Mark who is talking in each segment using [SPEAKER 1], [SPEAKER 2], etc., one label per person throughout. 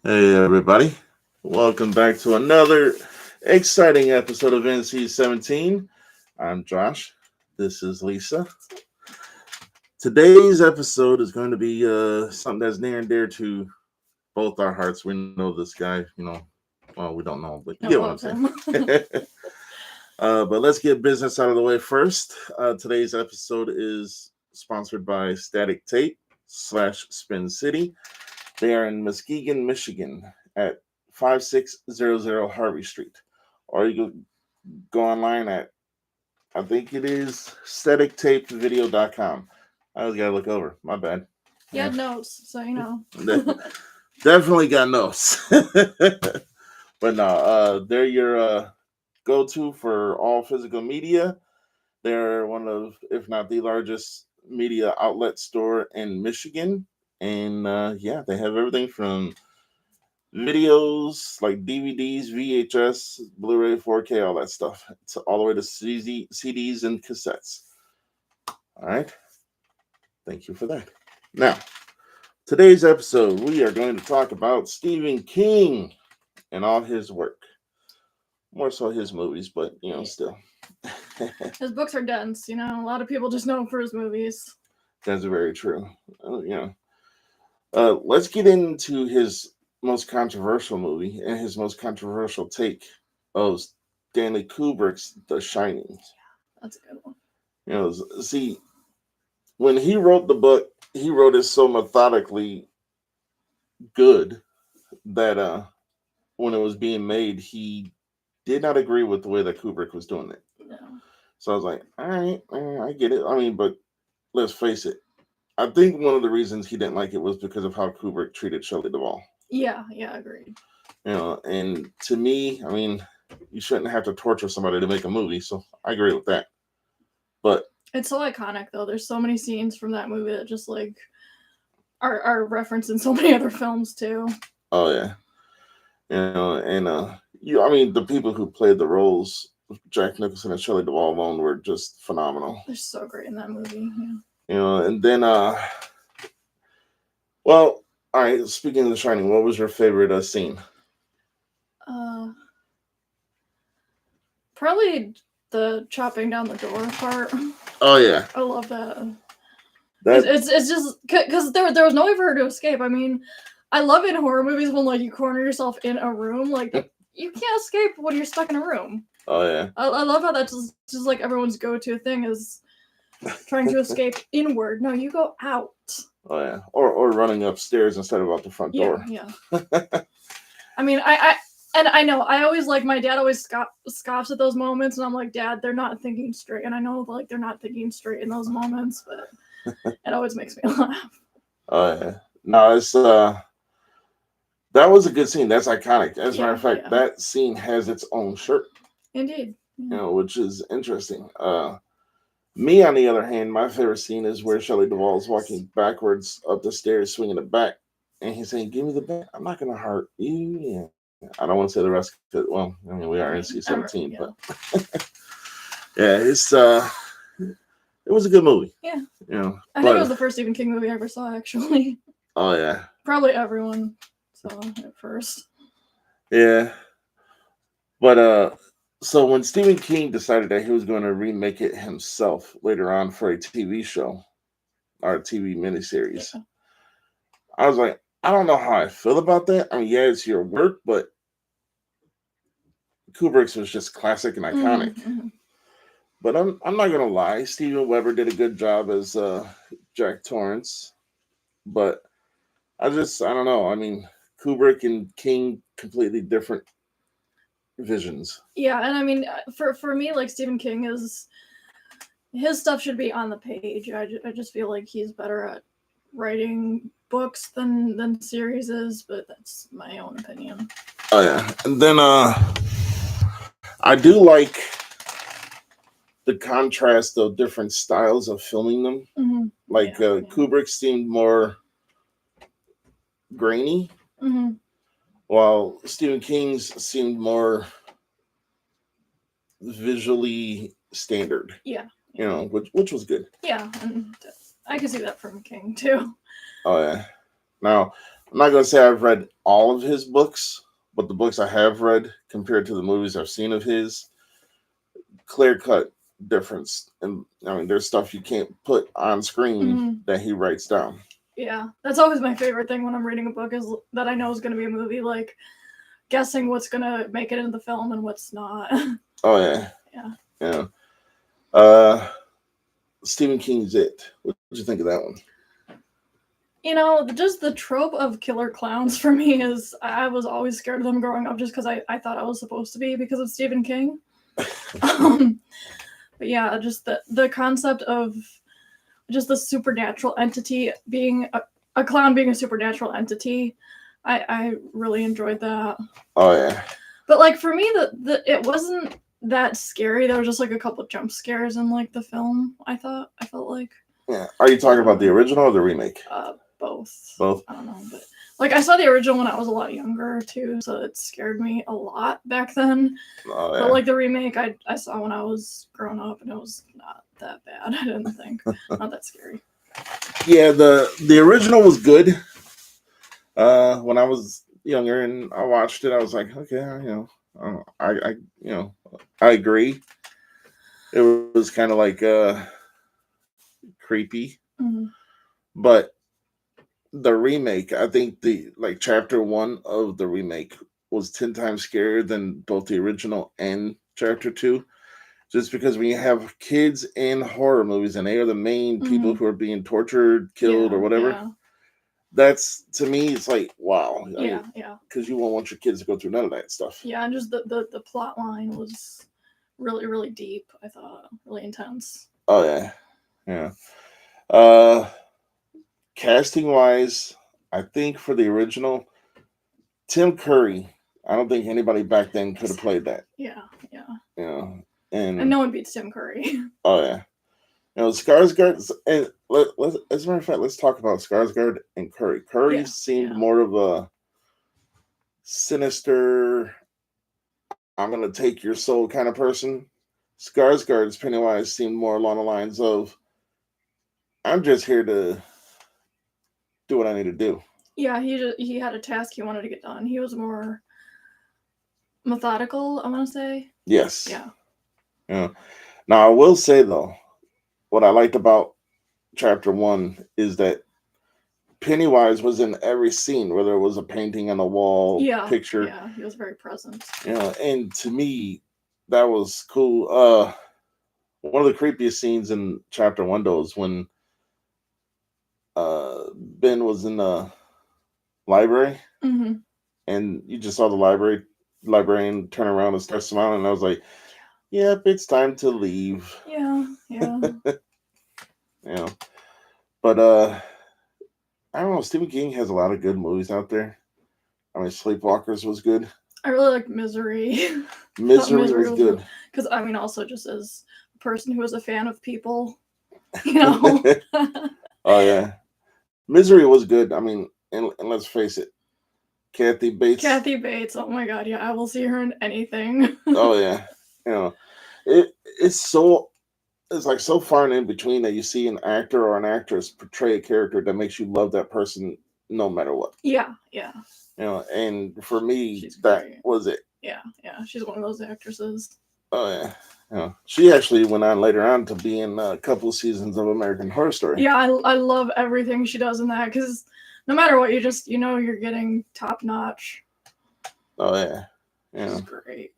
[SPEAKER 1] Hey, everybody. Welcome back to another exciting episode of NC-17. I'm Josh. This is Lisa. Today's episode is going to be something that's near and dear to both our hearts. We know this guy, well, we don't know, but you
[SPEAKER 2] I
[SPEAKER 1] get what I'm
[SPEAKER 2] love
[SPEAKER 1] saying.
[SPEAKER 2] him.
[SPEAKER 1] But let's get business out of the way first. Today's episode is sponsored by Static Tape / Spin City. They are in Muskegon, Michigan at 5600 Harvey Street. Or you can go online at, I think it is statictapevideo.com. I always got to look over. My bad.
[SPEAKER 2] He had notes, so you know.
[SPEAKER 1] Definitely got notes. But no, they're your go-to for all physical media. They're one of, if not the largest media outlet store in Michigan. And yeah, they have everything from videos like DVDs, VHS, Blu-ray, 4K, all that stuff. It's all the way to CDs and cassettes. All right. Thank you for that. Now, today's episode, we are going to talk about Stephen King and all his work. More so his movies, but still.
[SPEAKER 2] His books are dense, A lot of people just know him for his movies.
[SPEAKER 1] That's very true. Let's get into his most controversial movie and his most controversial take of Stanley Kubrick's The Shining.
[SPEAKER 2] That's a good one.
[SPEAKER 1] See, when he wrote the book, he wrote it so methodically good that when it was being made, he did not agree with the way that Kubrick was doing it.
[SPEAKER 2] No.
[SPEAKER 1] So I was like, all right, I get it. I mean, but let's face it. I think one of the reasons he didn't like it was because of how Kubrick treated Shelley Duvall.
[SPEAKER 2] Yeah, agreed.
[SPEAKER 1] And to me, I mean, you shouldn't have to torture somebody to make a movie, so I agree with that. But
[SPEAKER 2] it's so iconic, though. There's so many scenes from that movie that just like are referenced in so many other films too.
[SPEAKER 1] Oh yeah, and I mean, the people who played the roles, Jack Nicholson and Shelley Duvall alone, were just phenomenal.
[SPEAKER 2] They're so great in that movie. Yeah.
[SPEAKER 1] And then well, all right. Speaking of The Shining, what was your favorite scene?
[SPEAKER 2] Probably the chopping down the door part.
[SPEAKER 1] Oh yeah,
[SPEAKER 2] I love that. It's just because there was no way for her to escape. I mean, I love in horror movies when like you corner yourself in a room, like you can't escape when you're stuck in a room.
[SPEAKER 1] Oh yeah,
[SPEAKER 2] I love how that's just like everyone's go-to thing is trying to escape inward. No, you go out.
[SPEAKER 1] Oh yeah, or running upstairs instead of out the front door.
[SPEAKER 2] Yeah. I mean, I know I always like my dad always scoffs at those moments, and I'm like, Dad, they're not thinking straight, and I know like they're not thinking straight in those moments, but it always makes me laugh.
[SPEAKER 1] Oh yeah, no, it's that was a good scene. That's iconic. As a matter of fact, that scene has its own shirt.
[SPEAKER 2] Indeed.
[SPEAKER 1] Which is interesting. Me, on the other hand, my favorite scene is where Shelley Duvall is walking backwards up the stairs, swinging it back, and he's saying, "Give me the bat. I'm not gonna hurt you." Yeah. I don't want to say the rest. Well, I mean, we are NC-17, but yeah, it was a good movie.
[SPEAKER 2] Yeah. I think it was the first Stephen King movie I ever saw, actually.
[SPEAKER 1] Oh yeah.
[SPEAKER 2] Probably everyone saw it first.
[SPEAKER 1] Yeah, but so when Stephen King decided that he was going to remake it himself later on for a TV show or a TV miniseries, I was like, I don't know how I feel about that. I mean, yeah, it's your work, but Kubrick's was just classic and iconic.
[SPEAKER 2] Mm-hmm.
[SPEAKER 1] But I'm not gonna lie, Steven Weber did a good job as Jack Torrance, but I don't know. I mean, Kubrick and King, completely different visions.
[SPEAKER 2] Yeah, and I mean, for me, like Stephen King his stuff should be on the page. I just feel like he's better at writing books than series is, but that's my own opinion.
[SPEAKER 1] Oh yeah, and then I do like the contrast of different styles of filming them.
[SPEAKER 2] Mm-hmm.
[SPEAKER 1] Like Kubrick seemed more grainy, while Stephen King's seemed more visually standard.
[SPEAKER 2] Yeah.
[SPEAKER 1] Which was good.
[SPEAKER 2] Yeah, and I can see that from King too.
[SPEAKER 1] Oh yeah. Now, I'm not gonna say I've read all of his books, but the books I have read compared to the movies I've seen of his, clear cut difference. And I mean, there's stuff you can't put on screen that he writes down.
[SPEAKER 2] Yeah, that's always my favorite thing when I'm reading a book is that I know is going to be a movie. Like guessing what's going to make it into the film and what's not.
[SPEAKER 1] Oh yeah,
[SPEAKER 2] yeah.
[SPEAKER 1] Stephen King's It. What did you think of that one?
[SPEAKER 2] You know, just the trope of killer clowns for me is I was always scared of them growing up just because I thought I was supposed to be because of Stephen King. But yeah, just the concept of just the supernatural entity being a clown being a supernatural entity. I really enjoyed that.
[SPEAKER 1] Oh yeah.
[SPEAKER 2] But like for me, it wasn't that scary. There was just like a couple jump scares in like the film. I felt like.
[SPEAKER 1] Yeah. Are you talking about the original or the remake?
[SPEAKER 2] Both.
[SPEAKER 1] Both.
[SPEAKER 2] I don't know, but like I saw the original when I was a lot younger too, so it scared me a lot back then.
[SPEAKER 1] Oh, yeah.
[SPEAKER 2] But like the remake, I saw when I was grown up, and it was not that bad. I didn't think not that scary.
[SPEAKER 1] Yeah, the original was good. When I was younger and I watched it, I was like, okay, I agree. It was kind of like creepy, but the remake, I think the like chapter 1 of the remake was 10 times scarier than both the original and chapter 2. Just because when you have kids in horror movies and they are the main people who are being tortured, killed, or whatever, that's, to me, it's like, wow.
[SPEAKER 2] Yeah.
[SPEAKER 1] Because you won't want your kids to go through none of that stuff.
[SPEAKER 2] Yeah, and just the plot line was really, really deep, I thought. Really intense.
[SPEAKER 1] Oh, yeah. Casting-wise, I think for the original, Tim Curry, I don't think anybody back then could have played that.
[SPEAKER 2] Yeah.
[SPEAKER 1] And
[SPEAKER 2] no one beats Tim Curry.
[SPEAKER 1] Oh, yeah. Skarsgård, and as a matter of fact, let's talk about Skarsgård and Curry. Curry seemed more of a sinister, I'm going to take your soul kind of person. Skarsgård's Pennywise seemed more along the lines of, I'm just here to do what I need to do.
[SPEAKER 2] Yeah, he had a task he wanted to get done. He was more methodical, I want to say.
[SPEAKER 1] Yes.
[SPEAKER 2] Yeah.
[SPEAKER 1] Now, I will say, though, what I liked about chapter 1 is that Pennywise was in every scene, whether it was a painting on the wall, picture.
[SPEAKER 2] Yeah, he was very present.
[SPEAKER 1] And to me, that was cool. One of the creepiest scenes in chapter 1, though, is when Ben was in the library, and you just saw the librarian turn around and start smiling, and I was like, yep, it's time to leave.
[SPEAKER 2] Yeah.
[SPEAKER 1] But I don't know, Stephen King has a lot of good movies out there. I mean, Sleepwalkers was good.
[SPEAKER 2] I really like Misery.
[SPEAKER 1] Misery was good.
[SPEAKER 2] Because, I mean, also just as a person who was a fan of people, you know.
[SPEAKER 1] Oh, yeah. Misery was good. I mean, and let's face it, Kathy Bates.
[SPEAKER 2] Oh my God, yeah, I will see her in anything.
[SPEAKER 1] Oh, yeah. It's like so far and in between that you see an actor or an actress portray a character that makes you love that person no matter what.
[SPEAKER 2] Yeah.
[SPEAKER 1] And for me, that was it.
[SPEAKER 2] Yeah, she's one of those actresses.
[SPEAKER 1] Oh, yeah. She actually went on later on to be in a couple of seasons of American Horror Story.
[SPEAKER 2] Yeah, I love everything she does in that, because no matter what, you're getting top notch.
[SPEAKER 1] Oh, yeah.
[SPEAKER 2] She's great.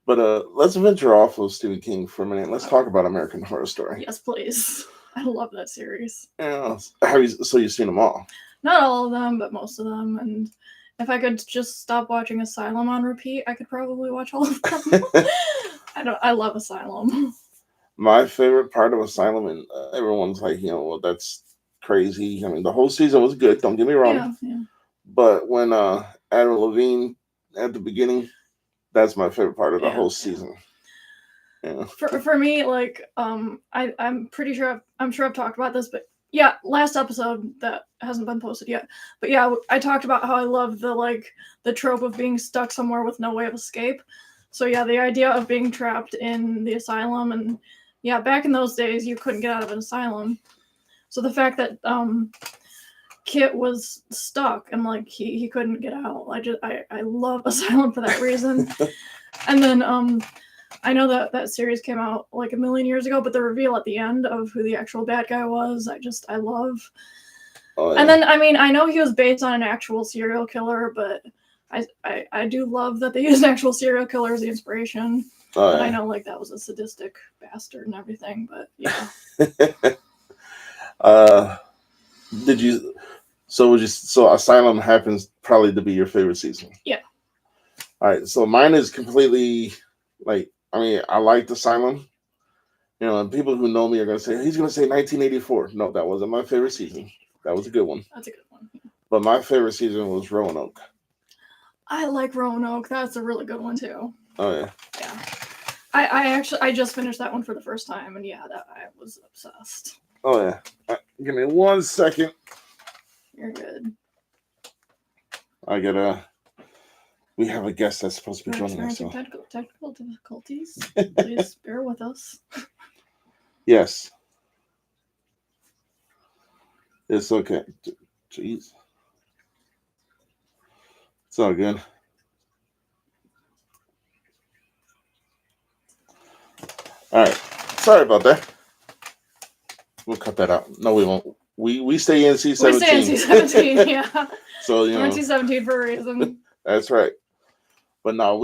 [SPEAKER 1] But let's venture off of Stephen King for a minute. Let's talk about American Horror Story.
[SPEAKER 2] Yes, please. I love that series.
[SPEAKER 1] Yeah. So you've seen them all?
[SPEAKER 2] Not all of them, but most of them. And if I could just stop watching Asylum on repeat, I could probably watch all of them. I love Asylum.
[SPEAKER 1] My favorite part of Asylum, and everyone's like, well, that's crazy. I mean, the whole season was good. Don't get me wrong.
[SPEAKER 2] Yeah.
[SPEAKER 1] But when Adam Levine at the beginning, that's my favorite part of the whole season. Yeah.
[SPEAKER 2] For me, like, I'm pretty sure I'm sure I've talked about this, but yeah, last episode that hasn't been posted yet. But yeah, I talked about how I love the trope of being stuck somewhere with no way of escape. So yeah, the idea of being trapped in the asylum, and yeah, back in those days you couldn't get out of an asylum. So the fact that Kit was stuck and like he couldn't get out. I love Asylum for that reason. And then I know that series came out like a million years ago, but the reveal at the end of who the actual bad guy was, I love.
[SPEAKER 1] Oh, yeah.
[SPEAKER 2] And then I know he was based on an actual serial killer, but I do love that they used an actual serial killer as the inspiration.
[SPEAKER 1] Oh,
[SPEAKER 2] but
[SPEAKER 1] yeah.
[SPEAKER 2] I know like that was a sadistic bastard and everything, but yeah.
[SPEAKER 1] So Asylum happens probably to be your favorite season?
[SPEAKER 2] Yeah.
[SPEAKER 1] All right, so mine is completely I liked Asylum. And people who know me are gonna say he's gonna say 1984. No, that wasn't my favorite season. That was a good one.
[SPEAKER 2] That's a good one.
[SPEAKER 1] But my favorite season was Roanoke.
[SPEAKER 2] I like Roanoke. That's a really good one too.
[SPEAKER 1] Oh yeah.
[SPEAKER 2] Yeah. I just finished that one for the first time, and yeah, that I was obsessed.
[SPEAKER 1] Oh yeah. Give me 1 second.
[SPEAKER 2] You're good.
[SPEAKER 1] We have a guest that's supposed to be joining us. So.
[SPEAKER 2] Technical difficulties. Please bear with us.
[SPEAKER 1] Yes. It's okay. Jeez. It's all good. All right. Sorry about that. We'll cut that out. No, we won't. We stay NC-17.
[SPEAKER 2] We stay NC-17, yeah.
[SPEAKER 1] So,
[SPEAKER 2] NC-17 for a reason.
[SPEAKER 1] That's right. But no,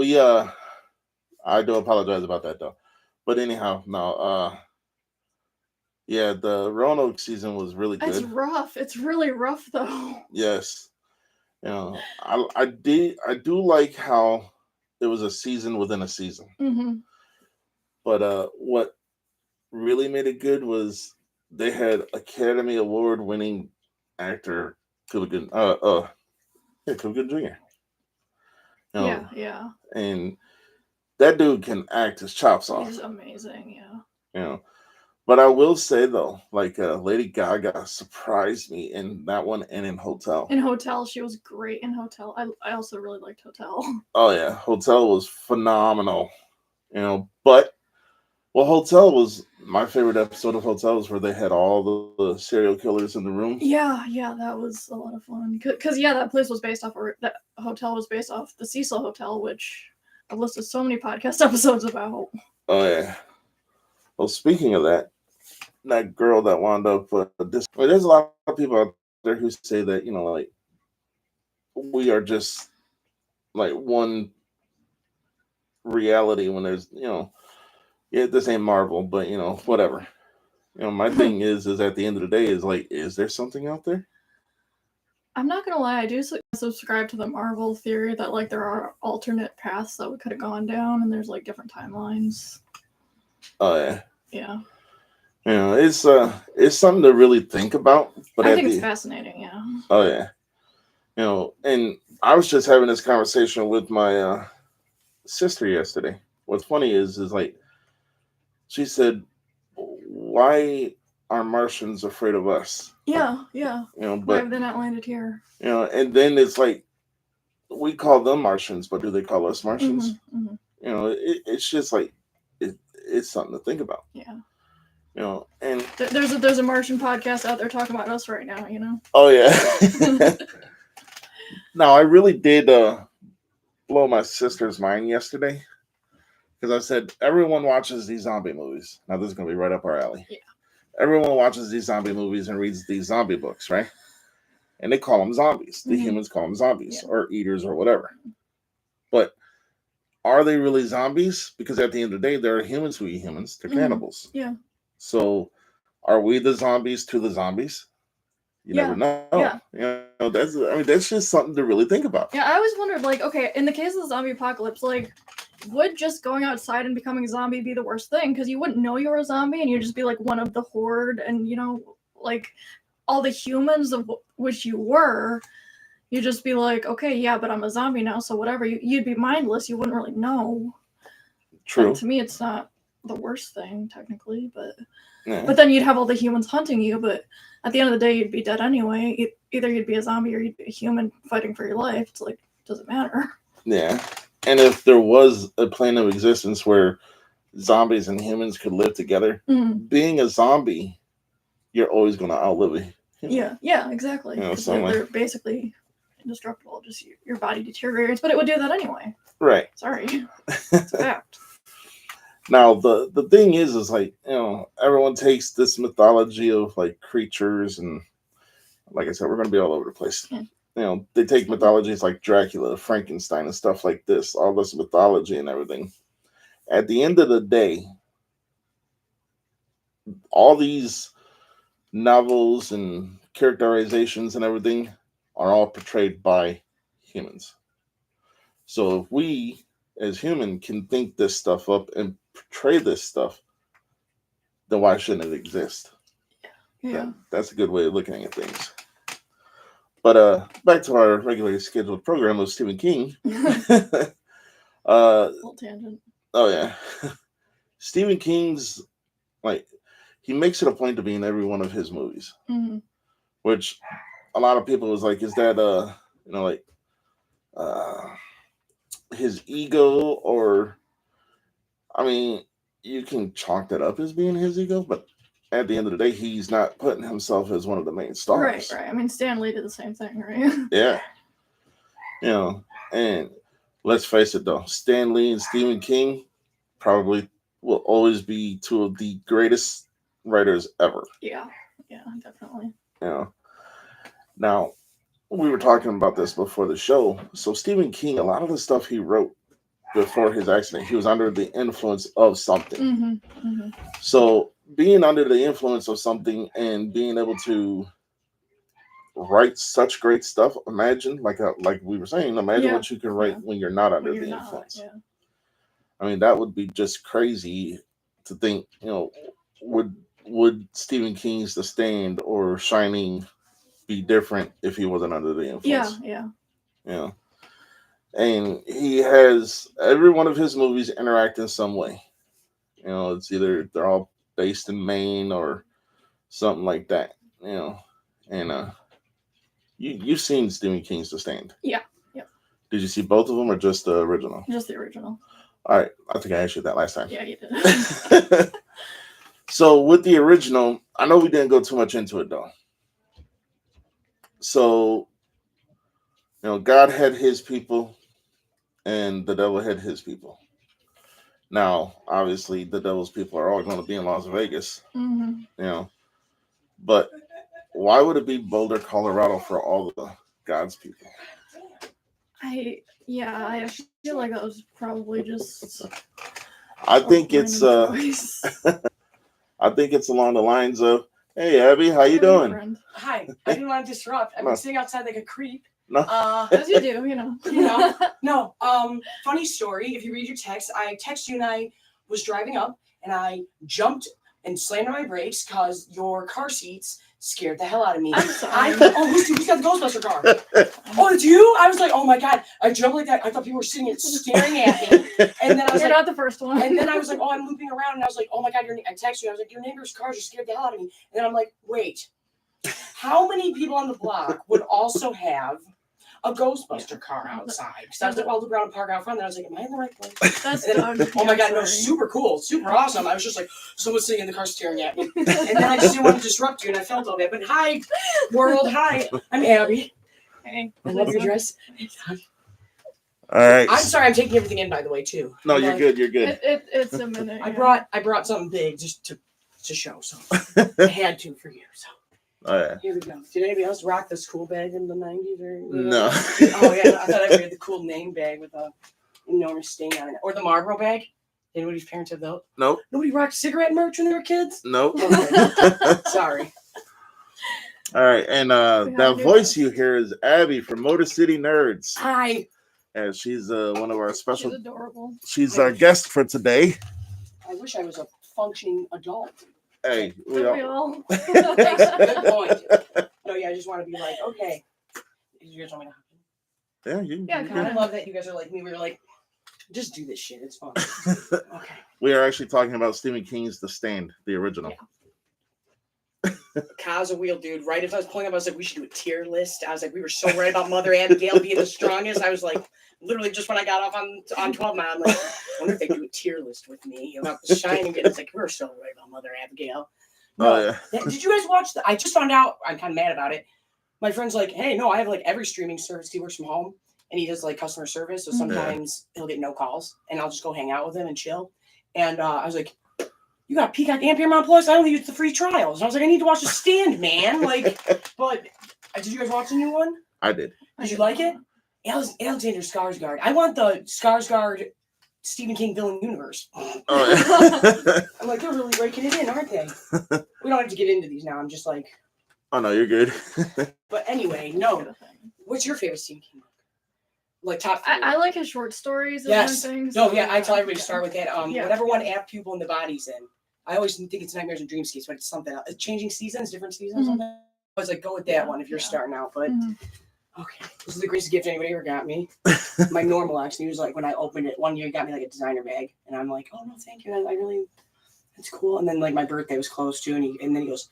[SPEAKER 1] I do apologize about that though. But anyhow, no, yeah, the Roanoke season was really good.
[SPEAKER 2] It's rough. It's really rough though.
[SPEAKER 1] Yes. I do like how it was a season within a season.
[SPEAKER 2] Mm-hmm.
[SPEAKER 1] But what really made it good was they had Academy Award winning actor Cuba Gooding Jr.
[SPEAKER 2] Yeah.
[SPEAKER 1] And that dude can act his chops off.
[SPEAKER 2] He's amazing, yeah.
[SPEAKER 1] But I will say though, Lady Gaga surprised me in that one and in Hotel.
[SPEAKER 2] In Hotel, she was great in Hotel. I also really liked Hotel.
[SPEAKER 1] Oh yeah, Hotel was phenomenal. But Hotel was my favorite episode of Hotel was where they had all the serial killers in the room.
[SPEAKER 2] Yeah, that was a lot of fun. Because that place was based off, that hotel was based off the Cecil Hotel, which I've listened to so many podcast episodes about.
[SPEAKER 1] Oh yeah. Well, speaking of that girl that wound up there's a lot of people out there who say that we are just like one reality when there's this ain't Marvel, but whatever. My thing is at the end of the day is there something out there?
[SPEAKER 2] I'm not gonna lie, I do subscribe to the Marvel theory that there are alternate paths that we could have gone down, and there's different timelines.
[SPEAKER 1] Oh yeah.
[SPEAKER 2] Yeah.
[SPEAKER 1] It's something to really think about. But
[SPEAKER 2] I think it's fascinating. Yeah.
[SPEAKER 1] Oh yeah. And I was just having this conversation with my sister yesterday. What's funny is she said, "Why are Martians afraid of us?"
[SPEAKER 2] Yeah.
[SPEAKER 1] But
[SPEAKER 2] why have they not landed here?
[SPEAKER 1] And then it's we call them Martians, but do they call us Martians?
[SPEAKER 2] Mm-hmm.
[SPEAKER 1] It's just it's something to think about.
[SPEAKER 2] Yeah.
[SPEAKER 1] And
[SPEAKER 2] there's a Martian podcast out there talking about us right now.
[SPEAKER 1] Oh yeah. Now I really did blow my sister's mind yesterday because I said everyone watches these zombie movies. Now this is gonna be right up our alley.
[SPEAKER 2] Yeah.
[SPEAKER 1] Everyone watches these zombie movies and reads these zombie books, right? And they call them zombies. The humans call them zombies or eaters or whatever. But are they really zombies? Because at the end of the day, there are humans who eat humans. They're cannibals.
[SPEAKER 2] Yeah.
[SPEAKER 1] So, are we the zombies to the zombies? You never know.
[SPEAKER 2] Yeah.
[SPEAKER 1] That's just something to really think about.
[SPEAKER 2] Yeah, I always wondered, okay, in the case of the zombie apocalypse, would just going outside and becoming a zombie be the worst thing? Because you wouldn't know you were a zombie, and you'd just be one of the horde, and all the humans of which you were, you'd just be okay, yeah, but I'm a zombie now, so whatever. You'd be mindless. You wouldn't really know.
[SPEAKER 1] True.
[SPEAKER 2] To me, it's not the worst thing technically, but then you'd have all the humans hunting you. But at the end of the day, you'd be dead anyway. Either you'd be a zombie or you'd be a human fighting for your life. It's doesn't matter. Yeah,
[SPEAKER 1] and if there was a plane of existence where zombies and humans could live together, being a zombie, you're always going to outlive
[SPEAKER 2] Yeah, exactly.
[SPEAKER 1] You know,
[SPEAKER 2] 'Cause
[SPEAKER 1] so
[SPEAKER 2] they're basically indestructible. Just your body deteriorates, but it would do that anyway.
[SPEAKER 1] right.
[SPEAKER 2] Sorry, it's a fact.
[SPEAKER 1] Now the thing is like, you know, everyone takes this mythology of like creatures, and like I said, we're gonna be all over the place.
[SPEAKER 2] Yeah.
[SPEAKER 1] You know, they take mythologies like Dracula, Frankenstein, and stuff like this, all this mythology and everything. At the end of the day, all these novels and characterizations and everything are all portrayed by humans. So if we as human can think this stuff up and portray this stuff, then why shouldn't it exist?
[SPEAKER 2] Yeah.
[SPEAKER 1] That's a good way of looking at things. But back to our regularly scheduled program of Stephen King.
[SPEAKER 2] Little tangent.
[SPEAKER 1] Oh yeah. Stephen King's, like, he makes it a point to be in every one of his movies.
[SPEAKER 2] Mm-hmm.
[SPEAKER 1] Which a lot of people was like, is that you know, like his ego, or I mean, you can chalk that up as being his ego, but at the end of the day, he's not putting himself as one of the main stars.
[SPEAKER 2] Right. I mean, Stan Lee did the same thing, right?
[SPEAKER 1] Yeah. You know, and let's face it though, Stan Lee and Stephen King probably will always be two of the greatest writers ever.
[SPEAKER 2] Yeah, definitely.
[SPEAKER 1] You know. Now, we were talking about this before the show. So Stephen King, a lot of the stuff he wrote before his accident, he was under the influence of something.
[SPEAKER 2] Mm-hmm. Mm-hmm.
[SPEAKER 1] So being under the influence of something and being able to write such great stuff, imagine, like we were saying, imagine what you can write when you're not under the influence.
[SPEAKER 2] Yeah.
[SPEAKER 1] I mean, that would be just crazy to think, you know, would Stephen King's The Stand or Shining be different if he wasn't under the influence?
[SPEAKER 2] Yeah.
[SPEAKER 1] You know? And he has every one of his movies interact in some way. You know, it's either they're all based in Maine or something like that. You know, and you've seen Stephen King's The Stand.
[SPEAKER 2] Yeah. Yep.
[SPEAKER 1] Did you see both of them or just the original?
[SPEAKER 2] Just the original.
[SPEAKER 1] All right, I think I asked you that last time.
[SPEAKER 2] Yeah, you did.
[SPEAKER 1] So with the original, I know we didn't go too much into it though. So, you know, God had his people and the devil had his people. Now, obviously, the devil's people are all going to be in Las Vegas,
[SPEAKER 2] Mm-hmm.
[SPEAKER 1] you know, but why would it be Boulder, Colorado for all the God's people?
[SPEAKER 2] I feel like that was probably just.
[SPEAKER 1] I think it's I think it's along the lines of, "Hey, Abby, how you doing?"
[SPEAKER 2] Friend.
[SPEAKER 3] Hi, I didn't want to disrupt. I've been sitting outside like a creep.
[SPEAKER 1] No.
[SPEAKER 2] As you do, you know.
[SPEAKER 3] No. Funny story. If you read your text, I texted you and I was driving up and I jumped and slammed on my brakes because your car seats scared the hell out of me.
[SPEAKER 2] I'm sorry.
[SPEAKER 3] Who's got the Ghostbuster car? Oh, it's you? I was like, oh my God. I jumped like that. I thought people were sitting and staring at me. And then I was
[SPEAKER 2] You're
[SPEAKER 3] like,
[SPEAKER 2] not the first one.
[SPEAKER 3] And then I was like, oh, I'm looping around. And I was like, oh my God, I texted you. I was like, your neighbor's cars are scared the hell out of me. And then I'm like, wait, how many people on the block would also have a Ghostbuster car outside? Because I was like, well, I'll look around and park out front. And I was like, am I in the right place?
[SPEAKER 2] That's
[SPEAKER 3] then, oh my God, no, super cool, super awesome. I was just like, someone's sitting in the car staring at me. And then I just didn't want to disrupt you, and I felt all bad. But hi, world, hi. I'm Abby.
[SPEAKER 2] Hey,
[SPEAKER 3] I love your dress.
[SPEAKER 1] All right.
[SPEAKER 3] I'm sorry, I'm taking everything in, by the way, too.
[SPEAKER 1] No, you're good. You're good.
[SPEAKER 2] It's a minute.
[SPEAKER 3] I brought something big just to show, so I had to for you. So.
[SPEAKER 1] Oh, yeah.
[SPEAKER 3] Here we go. Did anybody else rock the school bag in the 90s?
[SPEAKER 1] No.
[SPEAKER 3] Oh, yeah. I thought I would the cool name bag with a enormous stain on it. Or the Marlboro bag. Anybody's parents have those?
[SPEAKER 1] Nope.
[SPEAKER 3] Nobody rocked cigarette merch when they were kids?
[SPEAKER 1] Nope.
[SPEAKER 3] Okay. Sorry.
[SPEAKER 1] All right. And that voice you hear is Abby from Motor City Nerds.
[SPEAKER 3] Hi.
[SPEAKER 1] And she's one of our special.
[SPEAKER 2] She's adorable.
[SPEAKER 1] She's our guest for today.
[SPEAKER 3] I wish I was a functioning adult.
[SPEAKER 1] Hey, we all.
[SPEAKER 3] Thanks. Good point. No, yeah, I just want to be like, okay. You guys want me to hop in?
[SPEAKER 1] Yeah,
[SPEAKER 2] Yeah,
[SPEAKER 3] I love that you guys are like me. We were like, just do this shit. It's fun. Okay.
[SPEAKER 1] We are actually talking about Stephen King's The Stand, the original.
[SPEAKER 3] Cow's a wheel, dude. Right as I was pulling up, I was like, we should do a tier list. I was like, we were so right about Mother Abigail being the strongest. I was like, literally just when I got off on 12 Mile, I'm like, I wonder if they do a tier list with me about The Shining. It's like, we're so right about Mother Abigail. No.
[SPEAKER 1] Oh yeah.
[SPEAKER 3] Did you guys watch I just found out. I'm kind of mad about it. My friend's like, hey, no, I have like every streaming service. He works from home and he does like customer service. So sometimes he'll get no calls and I'll just go hang out with him and chill. And I was like, you got Peacock and Paramount Plus? I only use the free trials. And I was like, I need to watch The Stand, man. Like, but did you guys watch the new one?
[SPEAKER 1] I did.
[SPEAKER 3] Did you like it? Alexander Skarsgård. I want the Skarsgård Stephen King villain universe.
[SPEAKER 1] Oh yeah.
[SPEAKER 3] I'm like, they're really breaking it in, aren't they? We don't have to get into these now. I'm just like,
[SPEAKER 1] Oh no, you're good.
[SPEAKER 3] but anyway, no. What's your favorite Stephen King book? Like top three?
[SPEAKER 2] I like his short stories. And
[SPEAKER 3] Yes.
[SPEAKER 2] things.
[SPEAKER 3] No, yeah, I tell everybody to start with that.
[SPEAKER 2] Yeah.
[SPEAKER 3] Whatever one app pupil in the body's in. I always think it's Nightmares and Dreamscapes, but it's something else. Changing seasons, different seasons.
[SPEAKER 2] Mhm.
[SPEAKER 3] I was like, go with that one if you're starting out. But okay, this is the greatest gift anybody ever got me. My normal ex, and he was like, when I opened it one year, he got me like a designer bag, and I'm like, oh no, thank you. I really, that's cool. And then like my birthday was close too, and then he goes,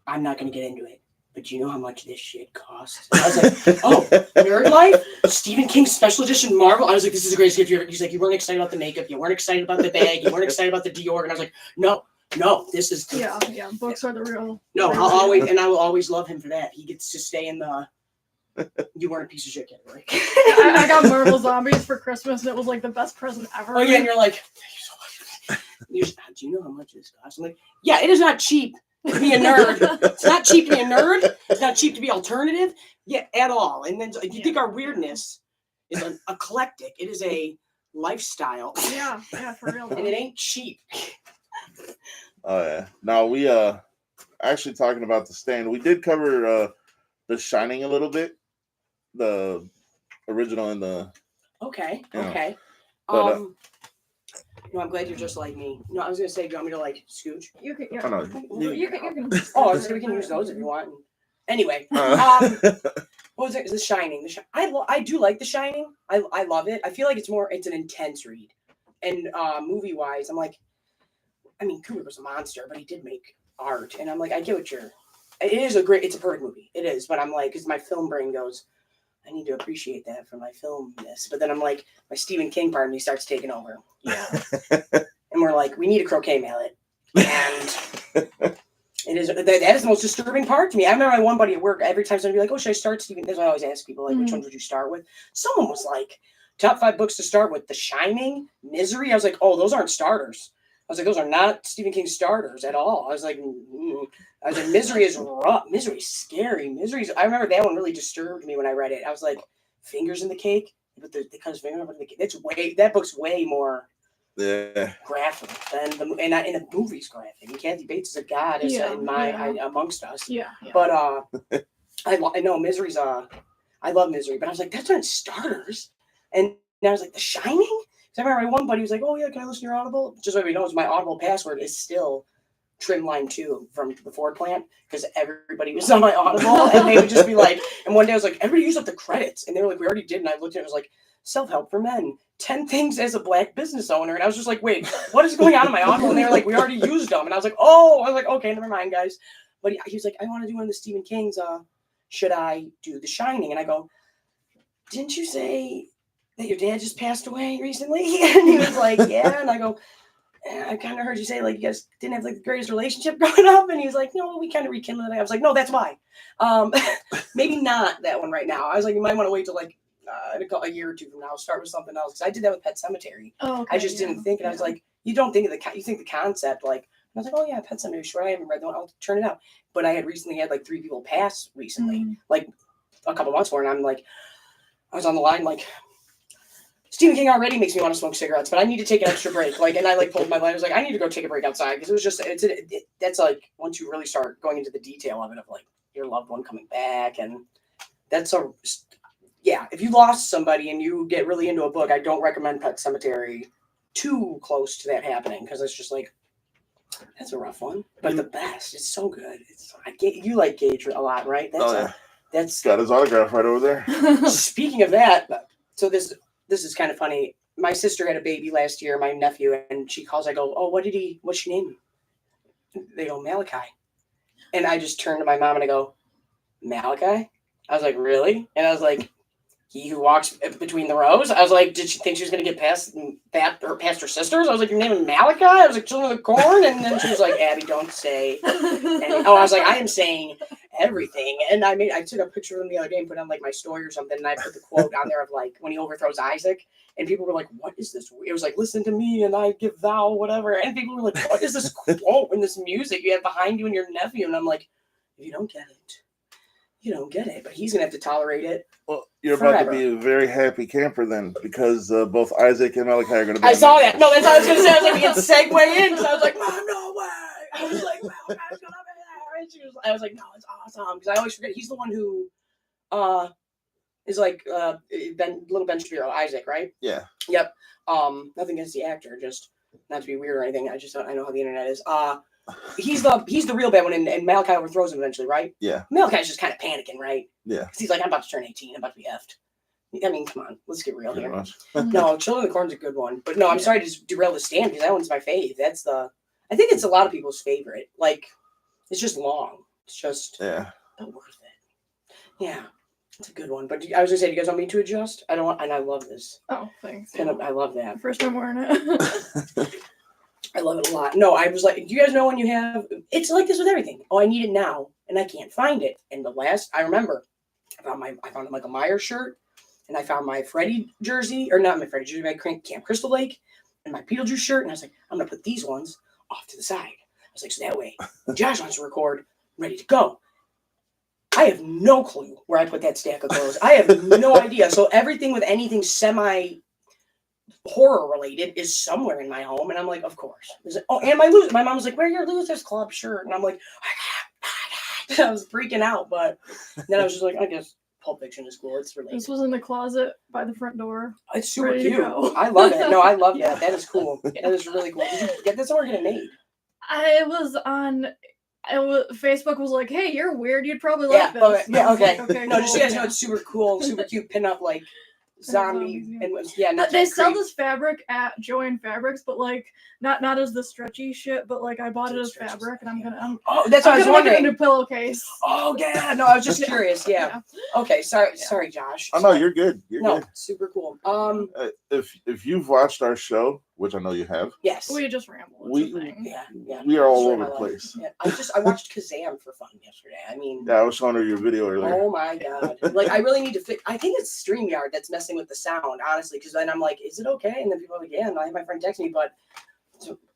[SPEAKER 3] I'm not gonna get into it, but you know how much this shit costs? And I was like, oh, Nerd Life, Stephen King Special Edition Marvel. I was like, this is the greatest gift you ever. He's like, you weren't excited about the makeup, you weren't excited about the bag, you weren't excited about the Dior, and I was like, no, this is
[SPEAKER 2] Yeah, books are the real.
[SPEAKER 3] no.
[SPEAKER 2] real
[SPEAKER 3] I will always love him for that. He gets to stay in the. You weren't a piece of shit category.
[SPEAKER 2] I got Marvel Zombies for Christmas, and it was like the best present ever.
[SPEAKER 3] Oh yeah, and you're like, thank you so much. You're just, do you know how much this costs? I'm like, yeah, it is not cheap to be a nerd. It's not cheap to be a nerd. It's not cheap to be alternative. Yeah, at all. And then you think our weirdness is an eclectic. It is a lifestyle.
[SPEAKER 2] Yeah, for real.
[SPEAKER 3] And it ain't cheap.
[SPEAKER 1] Oh yeah. Now we actually talking about The Stand. We did cover The Shining a little bit, the original and the.
[SPEAKER 3] Okay.
[SPEAKER 1] Yeah.
[SPEAKER 3] Okay.
[SPEAKER 1] But,
[SPEAKER 3] no, I'm glad you're just like me. No, I was gonna say, do you want me to like scooch?
[SPEAKER 2] You can. Yeah.
[SPEAKER 1] Oh, no,
[SPEAKER 2] You can.
[SPEAKER 3] Oh, we can use those if you want. Anyway, what was it? The Shining. I do like The Shining. I love it. I feel like it's an intense read. And movie wise, I'm like, I mean, Kubrick was a monster, but he did make art. And I'm like, I get what it's a perfect movie. It is. But I'm like, because my film brain goes, I need to appreciate that for my filmness. But then I'm like, my Stephen King part of me starts taking over.
[SPEAKER 2] Yeah.
[SPEAKER 3] And we're like, we need a croquet mallet. And it is that is the most disturbing part to me. I remember my one buddy at work, every time somebody would be like, oh, should I start Stephen? That's what I always ask people, like, which ones would you start with? Someone was like, top 5 books to start with: The Shining, Misery. I was like, oh, those aren't starters. I was like, those are not Stephen King starters at all. I was like, Misery is rough. Misery is scary. I remember that one really disturbed me when I read it. I was like, fingers in the cake? But they cut his finger over the cake. That book's way more graphic than the movie's graphic. And Kathy Bates is a goddess amongst us.
[SPEAKER 2] Yeah.
[SPEAKER 3] But I know Misery's I love Misery, but I was like, that's not starters. And I was like, The Shining? I remember my one buddy was like, oh yeah, can I listen to your Audible? Just so everybody knows, my Audible password is still trim line 2 from the Ford plant, because everybody was on my Audible and they would just be like, and one day I was like, everybody used up the credits, and they were like, we already did. And I looked at it, it was like, self-help for men, 10 things as a Black business owner. And I was just like, wait, what is going on in my Audible? And they were like, we already used them. And I was like, okay, never mind, guys. But he was like, I want to do one of the Stephen King's, should I do The Shining? And I go, didn't you say that your dad just passed away recently? And he was like, yeah. And I go, I kind of heard you say like you guys didn't have like the greatest relationship growing up. And he was like, no, we kind of rekindled it. I was like, no, that's why. Maybe not that one right now. I was like, you might want to wait till like a year or two from now. Start with something else, because I did that with Pet Sematary.
[SPEAKER 2] Oh, okay,
[SPEAKER 3] I just didn't think, and I was like, you don't think of you think the concept like. And I was like, oh yeah, Pet Sematary. Sure, I haven't read that one. I'll turn it out. But I had recently had like 3 people pass recently, like a couple months more, and I'm like, I was on the line like, Stephen King already makes me want to smoke cigarettes, but I need to take an extra break. Like, and I like pulled my line. I was like, I need to go take a break outside, because it was just that's like once you really start going into the detail of it, of like your loved one coming back, and that's if you lost somebody and you get really into a book, I don't recommend Pet Sematary too close to that happening, because it's just like that's a rough one, but the best. It's so good. You like Gage a lot, right? That's
[SPEAKER 1] got his autograph right over there.
[SPEAKER 3] Speaking of that, so this is kind of funny. My sister had a baby last year, my nephew, and she calls. I go, oh, what's she name him? They go, Malachi. And I just turned to my mom and I go, Malachi? I was like, really? And I was like, he who walks between the rows. I was like, did she think she was going to get past that or past her sisters? I was like, your name is Malachi? I was like, Children of the Corn? And then she was like, Abby, don't say anything. Oh, I was like, I am saying everything. And I took a picture of him the other day and put on like my story or something. And I put the quote on there of like, when he overthrows Isaac. And people were like, what is this? It was like, listen to me and I give thou whatever. And people were like, what is this quote and this music you have behind you and your nephew? And I'm like, if you don't get it, you don't get it. But he's going to have to tolerate it.
[SPEAKER 1] Well, you're
[SPEAKER 3] forever.
[SPEAKER 1] about to be a very happy camper then, because both Isaac and Malachi are going to be.
[SPEAKER 3] I saw that. No, that's what I was going to say. I was like, we can segue in because I was like, Mom, no way. I was like, Malachi's going to be there. And I was like, no, it's awesome. Because I always forget. He's the one who is like little Ben Shapiro, Isaac, right?
[SPEAKER 1] Yeah.
[SPEAKER 3] Yep. Nothing against the actor, just not to be weird or anything. I know how the internet is. He's the real bad one, and Malachi overthrows him eventually, right?
[SPEAKER 1] Yeah.
[SPEAKER 3] Malachi's just kind of panicking, right?
[SPEAKER 1] Yeah.
[SPEAKER 3] Because he's like, I'm about to turn 18. I'm about to be effed. I mean, come on, let's get real here.
[SPEAKER 2] Mhm.
[SPEAKER 3] No, Children of the Corn's a good one, but no, I'm sorry to derail the stand because that one's my fave. I think it's a lot of people's favorite. Like, it's just long. It's just
[SPEAKER 1] Yeah.
[SPEAKER 3] not worth it. Yeah, it's a good one. But I was gonna say, do you guys want me to adjust? I don't want, and I love this.
[SPEAKER 2] Oh, thanks.
[SPEAKER 3] I love that.
[SPEAKER 2] First time wearing it.
[SPEAKER 3] I love it a lot. No, I was like, do you guys know when you have? It's like this with everything. Oh, I need it now, and I can't find it. And I remember, I found a Michael Myers shirt, and I found my Freddy jersey, or not my Freddy jersey, my Camp Crystal Lake, and my Beetlejuice shirt. And I was like, I'm gonna put these ones off to the side. I was like, so that way, when Josh wants to record, ready to go. I have no clue where I put that stack of clothes. I have no idea. So everything with anything semi horror related is somewhere in my home, and I'm like, of course. And my mom was like, wear your Losers Club shirt, and I'm like, I was freaking out, but then I was just like, I guess Pulp Fiction is cool. It's related.
[SPEAKER 2] This was in the closet by the front door.
[SPEAKER 3] It's super
[SPEAKER 2] Ready to
[SPEAKER 3] cute.
[SPEAKER 2] go.
[SPEAKER 3] I love it. No, I love that. That is cool. That is really cool. Did you get this or get it made?
[SPEAKER 2] I was on. Facebook was like, "Hey, you're weird. You'd probably like this."
[SPEAKER 3] Okay, yeah,
[SPEAKER 2] I was
[SPEAKER 3] okay.
[SPEAKER 2] like, okay.
[SPEAKER 3] No,
[SPEAKER 2] cool.
[SPEAKER 3] just so you guys know, it's super cool, super cute pinup like zombie, and yeah, not
[SPEAKER 2] They
[SPEAKER 3] just
[SPEAKER 2] sell
[SPEAKER 3] creep.
[SPEAKER 2] this fabric at Joann Fabrics, but like not as the stretchy shit, but like I bought it as
[SPEAKER 3] Stretchy
[SPEAKER 2] fabric, and
[SPEAKER 3] Oh, that's what I was
[SPEAKER 2] gonna make it
[SPEAKER 3] wondering.
[SPEAKER 2] into a pillowcase.
[SPEAKER 3] Oh yeah, no, I was just curious. Yeah. Okay, sorry, Josh.
[SPEAKER 1] Oh no, you're good. You're
[SPEAKER 3] No,
[SPEAKER 1] good.
[SPEAKER 3] super cool.
[SPEAKER 1] If you've watched our show, which I know you have,
[SPEAKER 3] Yes.
[SPEAKER 2] We just ramble. It's
[SPEAKER 1] We-
[SPEAKER 2] a thing.
[SPEAKER 3] Yeah.
[SPEAKER 1] we are all
[SPEAKER 3] Story
[SPEAKER 1] over
[SPEAKER 3] of
[SPEAKER 1] the
[SPEAKER 3] my life.
[SPEAKER 1] place.
[SPEAKER 3] Yeah, I watched Kazam for fun yesterday. I mean,
[SPEAKER 1] Yeah, I was showing her your video earlier.
[SPEAKER 3] oh my god! Like, I really need to fix. I think it's StreamYard that's messing with the sound, honestly. Because then I'm like, is it okay? And then people are like, yeah. And I have my friend text me, but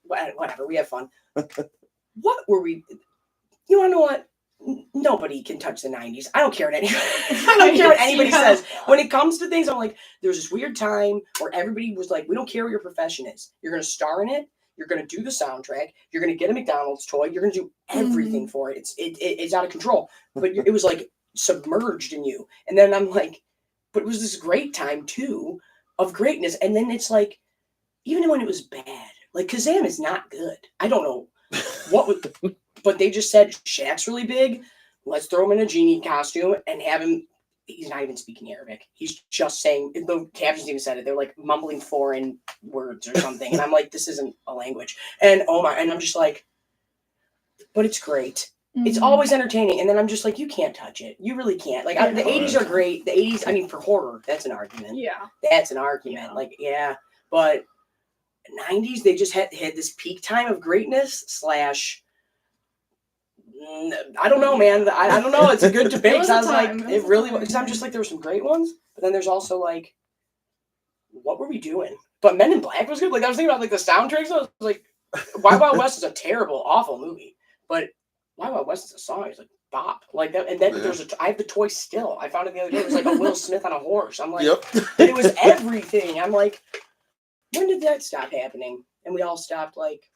[SPEAKER 3] whatever. We have fun. What were we? You want to know what? Nobody can touch the 90s. I don't care what anybody. I don't care what anybody
[SPEAKER 2] Yeah.
[SPEAKER 3] says. When it comes to things, I'm like, there's this weird time where everybody was like, we don't care what your profession is. You're gonna star in it. You're gonna do the soundtrack. You're gonna get a McDonald's toy. You're gonna do everything for it. It's out of control. But it was like submerged in you. And then I'm like, but it was this great time too of greatness. And then it's like, even when it was bad, like Kazam is not good. I don't know what would. But they just said Shaq's really big. Let's throw him in a genie costume and have him. He's not even speaking Arabic. He's just saying. The captions even said it. They're like mumbling foreign words or something. And I'm like, this isn't a language. And oh my! And I'm just like, but it's great. It's always entertaining. And then I'm just like, you can't touch it. You really can't. Like the 80s are great. The 80s. I mean, for horror, that's an argument.
[SPEAKER 2] Yeah.
[SPEAKER 3] That's an argument.
[SPEAKER 2] Yeah.
[SPEAKER 3] Like but 90s they just had this peak time of greatness / I don't know, man. I don't know. It's a good debate.
[SPEAKER 2] It was a
[SPEAKER 3] I was
[SPEAKER 2] time.
[SPEAKER 3] like,
[SPEAKER 2] It was
[SPEAKER 3] it
[SPEAKER 2] a
[SPEAKER 3] really
[SPEAKER 2] time.
[SPEAKER 3] was. Because I'm just like, there were some great ones, but then there's also like, what were we doing? But Men in Black was good. Like I was thinking about like the soundtracks. I was like, Wild Wild West is a terrible, awful movie, but Wild Wild West is a song. It's like bop, like that. And then there's I have the toy still. I found it the other day. It was like a Will Smith on a horse. I'm like,
[SPEAKER 1] Yep.
[SPEAKER 3] it was everything. I'm like, when did that stop happening? And we all stopped like.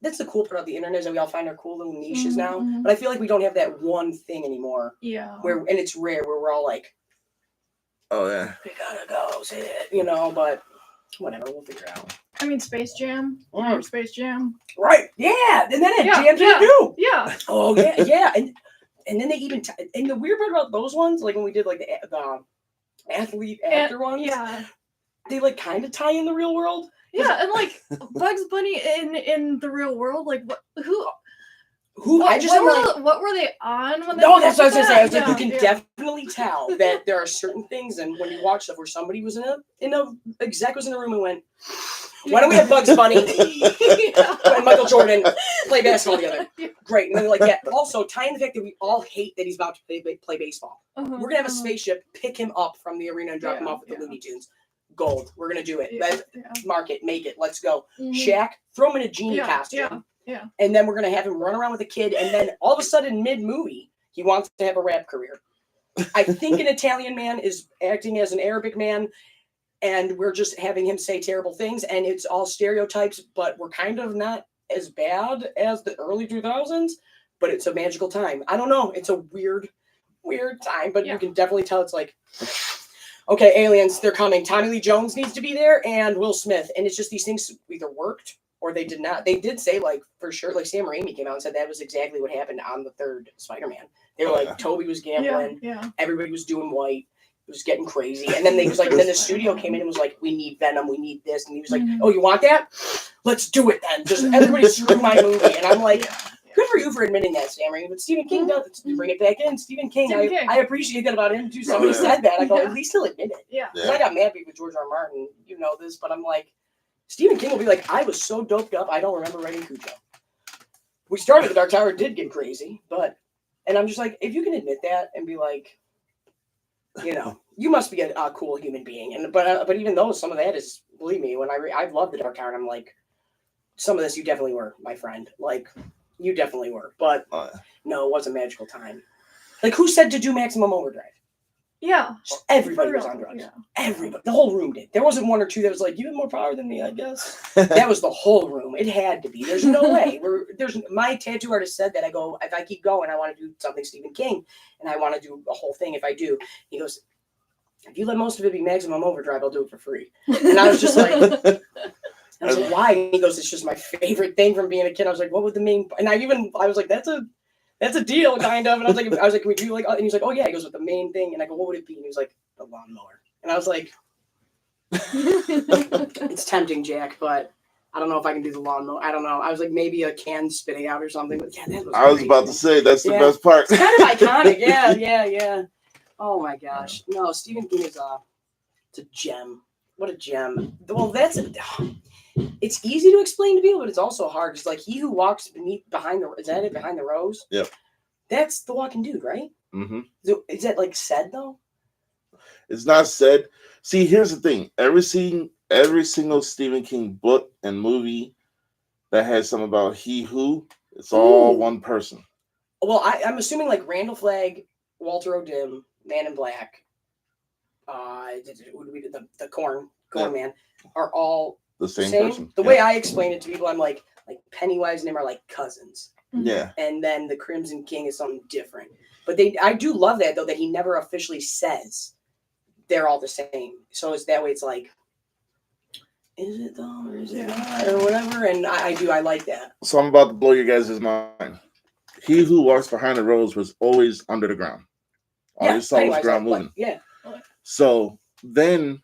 [SPEAKER 3] That's the cool part of the internet is that we all find our cool little niches now.
[SPEAKER 2] Mhm.
[SPEAKER 3] But I feel like we don't have that one thing anymore.
[SPEAKER 2] Yeah.
[SPEAKER 3] And it's rare where we're all like,
[SPEAKER 1] Oh yeah.
[SPEAKER 3] we gotta go say it, but whatever, we'll figure it out.
[SPEAKER 2] I mean, Space Jam. Remember Space Jam?
[SPEAKER 3] Right, yeah, and then it
[SPEAKER 2] Yeah,
[SPEAKER 3] jams
[SPEAKER 2] yeah.
[SPEAKER 3] in too.
[SPEAKER 2] Yeah.
[SPEAKER 3] Oh yeah, and then they even and the weird part about those ones, like when we did like the athlete actor ones,
[SPEAKER 2] Yeah.
[SPEAKER 3] they like kind of tie in the real world.
[SPEAKER 2] Yeah, and like Bugs Bunny in the real world, like who What were they on when they
[SPEAKER 3] No, that's what I was gonna say. I was
[SPEAKER 2] that?
[SPEAKER 3] like, you can definitely tell that there are certain things, and when you watch stuff where somebody was in a exec was in a room and went, "Why don't we have Bugs Bunny and Michael Jordan play basketball together?" Great, and then they're like, "Yeah." Also, tie in the fact that we all hate that he's about to play baseball. We're gonna have a spaceship pick him up from the arena and drop him off with the Looney Tunes. Gold. We're gonna do it. Mark it, make it. Let's go. Shaq, throw him in a genie costume.
[SPEAKER 2] Yeah.
[SPEAKER 3] And then we're going to have him run around with a kid. And then all of a sudden, mid-movie, he wants to have a rap career. I think an Italian man is acting as an Arabic man. And we're just having him say terrible things. And it's all stereotypes. But we're kind of not as bad as the early 2000s. But it's a magical time. I don't know. It's a weird time. But you can definitely tell it's like, okay, aliens, they're coming. Tommy Lee Jones needs to be there. And Will Smith. And it's just these things either worked or they did not. They did say, like, for sure, like Sam Raimi came out and said that was exactly what happened on the third Spider-Man. They were like, Toby was gambling. Everybody was doing white. It was getting crazy. And then they was like, then the studio came in and was like, we need Venom. We need this. And he was like, oh, you want that? Let's do it then. Just everybody screw my movie. And I'm like, good for you for admitting that, Sam Raimi. But Stephen King does it. To bring it back in. Stephen King. I appreciate that about him too. Somebody said that. I go, at least he'll admit it. Because I got mad with George R. R. Martin. You know this. But I'm like, Stephen King will be like, I was so doped up, I don't remember writing Cujo. We started The Dark Tower, did get crazy, and I'm just like, if you can admit that and be like, you know, you must be a cool human being. But even though some of that is, believe me, when I love The Dark Tower, and I'm like, some of this you definitely were, my friend. Like, you definitely were. But no, it was a magical time. Like, who said to do Maximum Overdrive?
[SPEAKER 2] Yeah.
[SPEAKER 3] Everybody was on drugs. Yeah. Everybody. The whole room did. There wasn't one or two that was like, you have more power than me, I guess. That was the whole room. It had to be. There's no way. My tattoo artist said that. I go, if I keep going, I want to do something Stephen King. And I want to do a whole thing if I do. He goes, if you let most of it be Maximum Overdrive, I'll do it for free. And I was just like, why? And he goes, it's just my favorite thing from being a kid. I was like, what would the main, and I was like, that's a deal, kind of. And I was like, can we do like, and he's like, oh yeah. He goes, with the main thing. And I go, what would it be? And he was like, the lawnmower. And I was like, it's tempting, Jack, but I don't know if I can do the lawnmower. I don't know. I was like, maybe a can spitting out or something. But yeah, that was
[SPEAKER 1] I was about to say, that's the best part.
[SPEAKER 3] It's kind of iconic. Yeah. Oh my gosh. No, Stephen King is it's a gem. What a gem. Well, it's easy to explain to people, but it's also hard. It's like he who walks behind the rose?
[SPEAKER 1] Yep.
[SPEAKER 3] That's the walking dude, right?
[SPEAKER 1] Mm-hmm.
[SPEAKER 3] So is that like said though?
[SPEAKER 1] It's not said. See, here's the thing. Every single Stephen King book and movie that has something about he who, it's all one person.
[SPEAKER 3] Well, I'm assuming like Randall Flagg, Walter O'Dim, Man in Black, the Corn Man are all the same person. The way I explain it to people, I'm like Pennywise and him are like cousins.
[SPEAKER 1] Yeah.
[SPEAKER 3] And then the Crimson King is something different. But I do love that though, that he never officially says they're all the same. So it's that way. It's like, is it though, or is it not, or whatever? And I like that.
[SPEAKER 1] So I'm about to blow you guys' mind. He who walks behind the rose was always under the ground. All you saw was ground moving.
[SPEAKER 3] Yeah.
[SPEAKER 1] So then,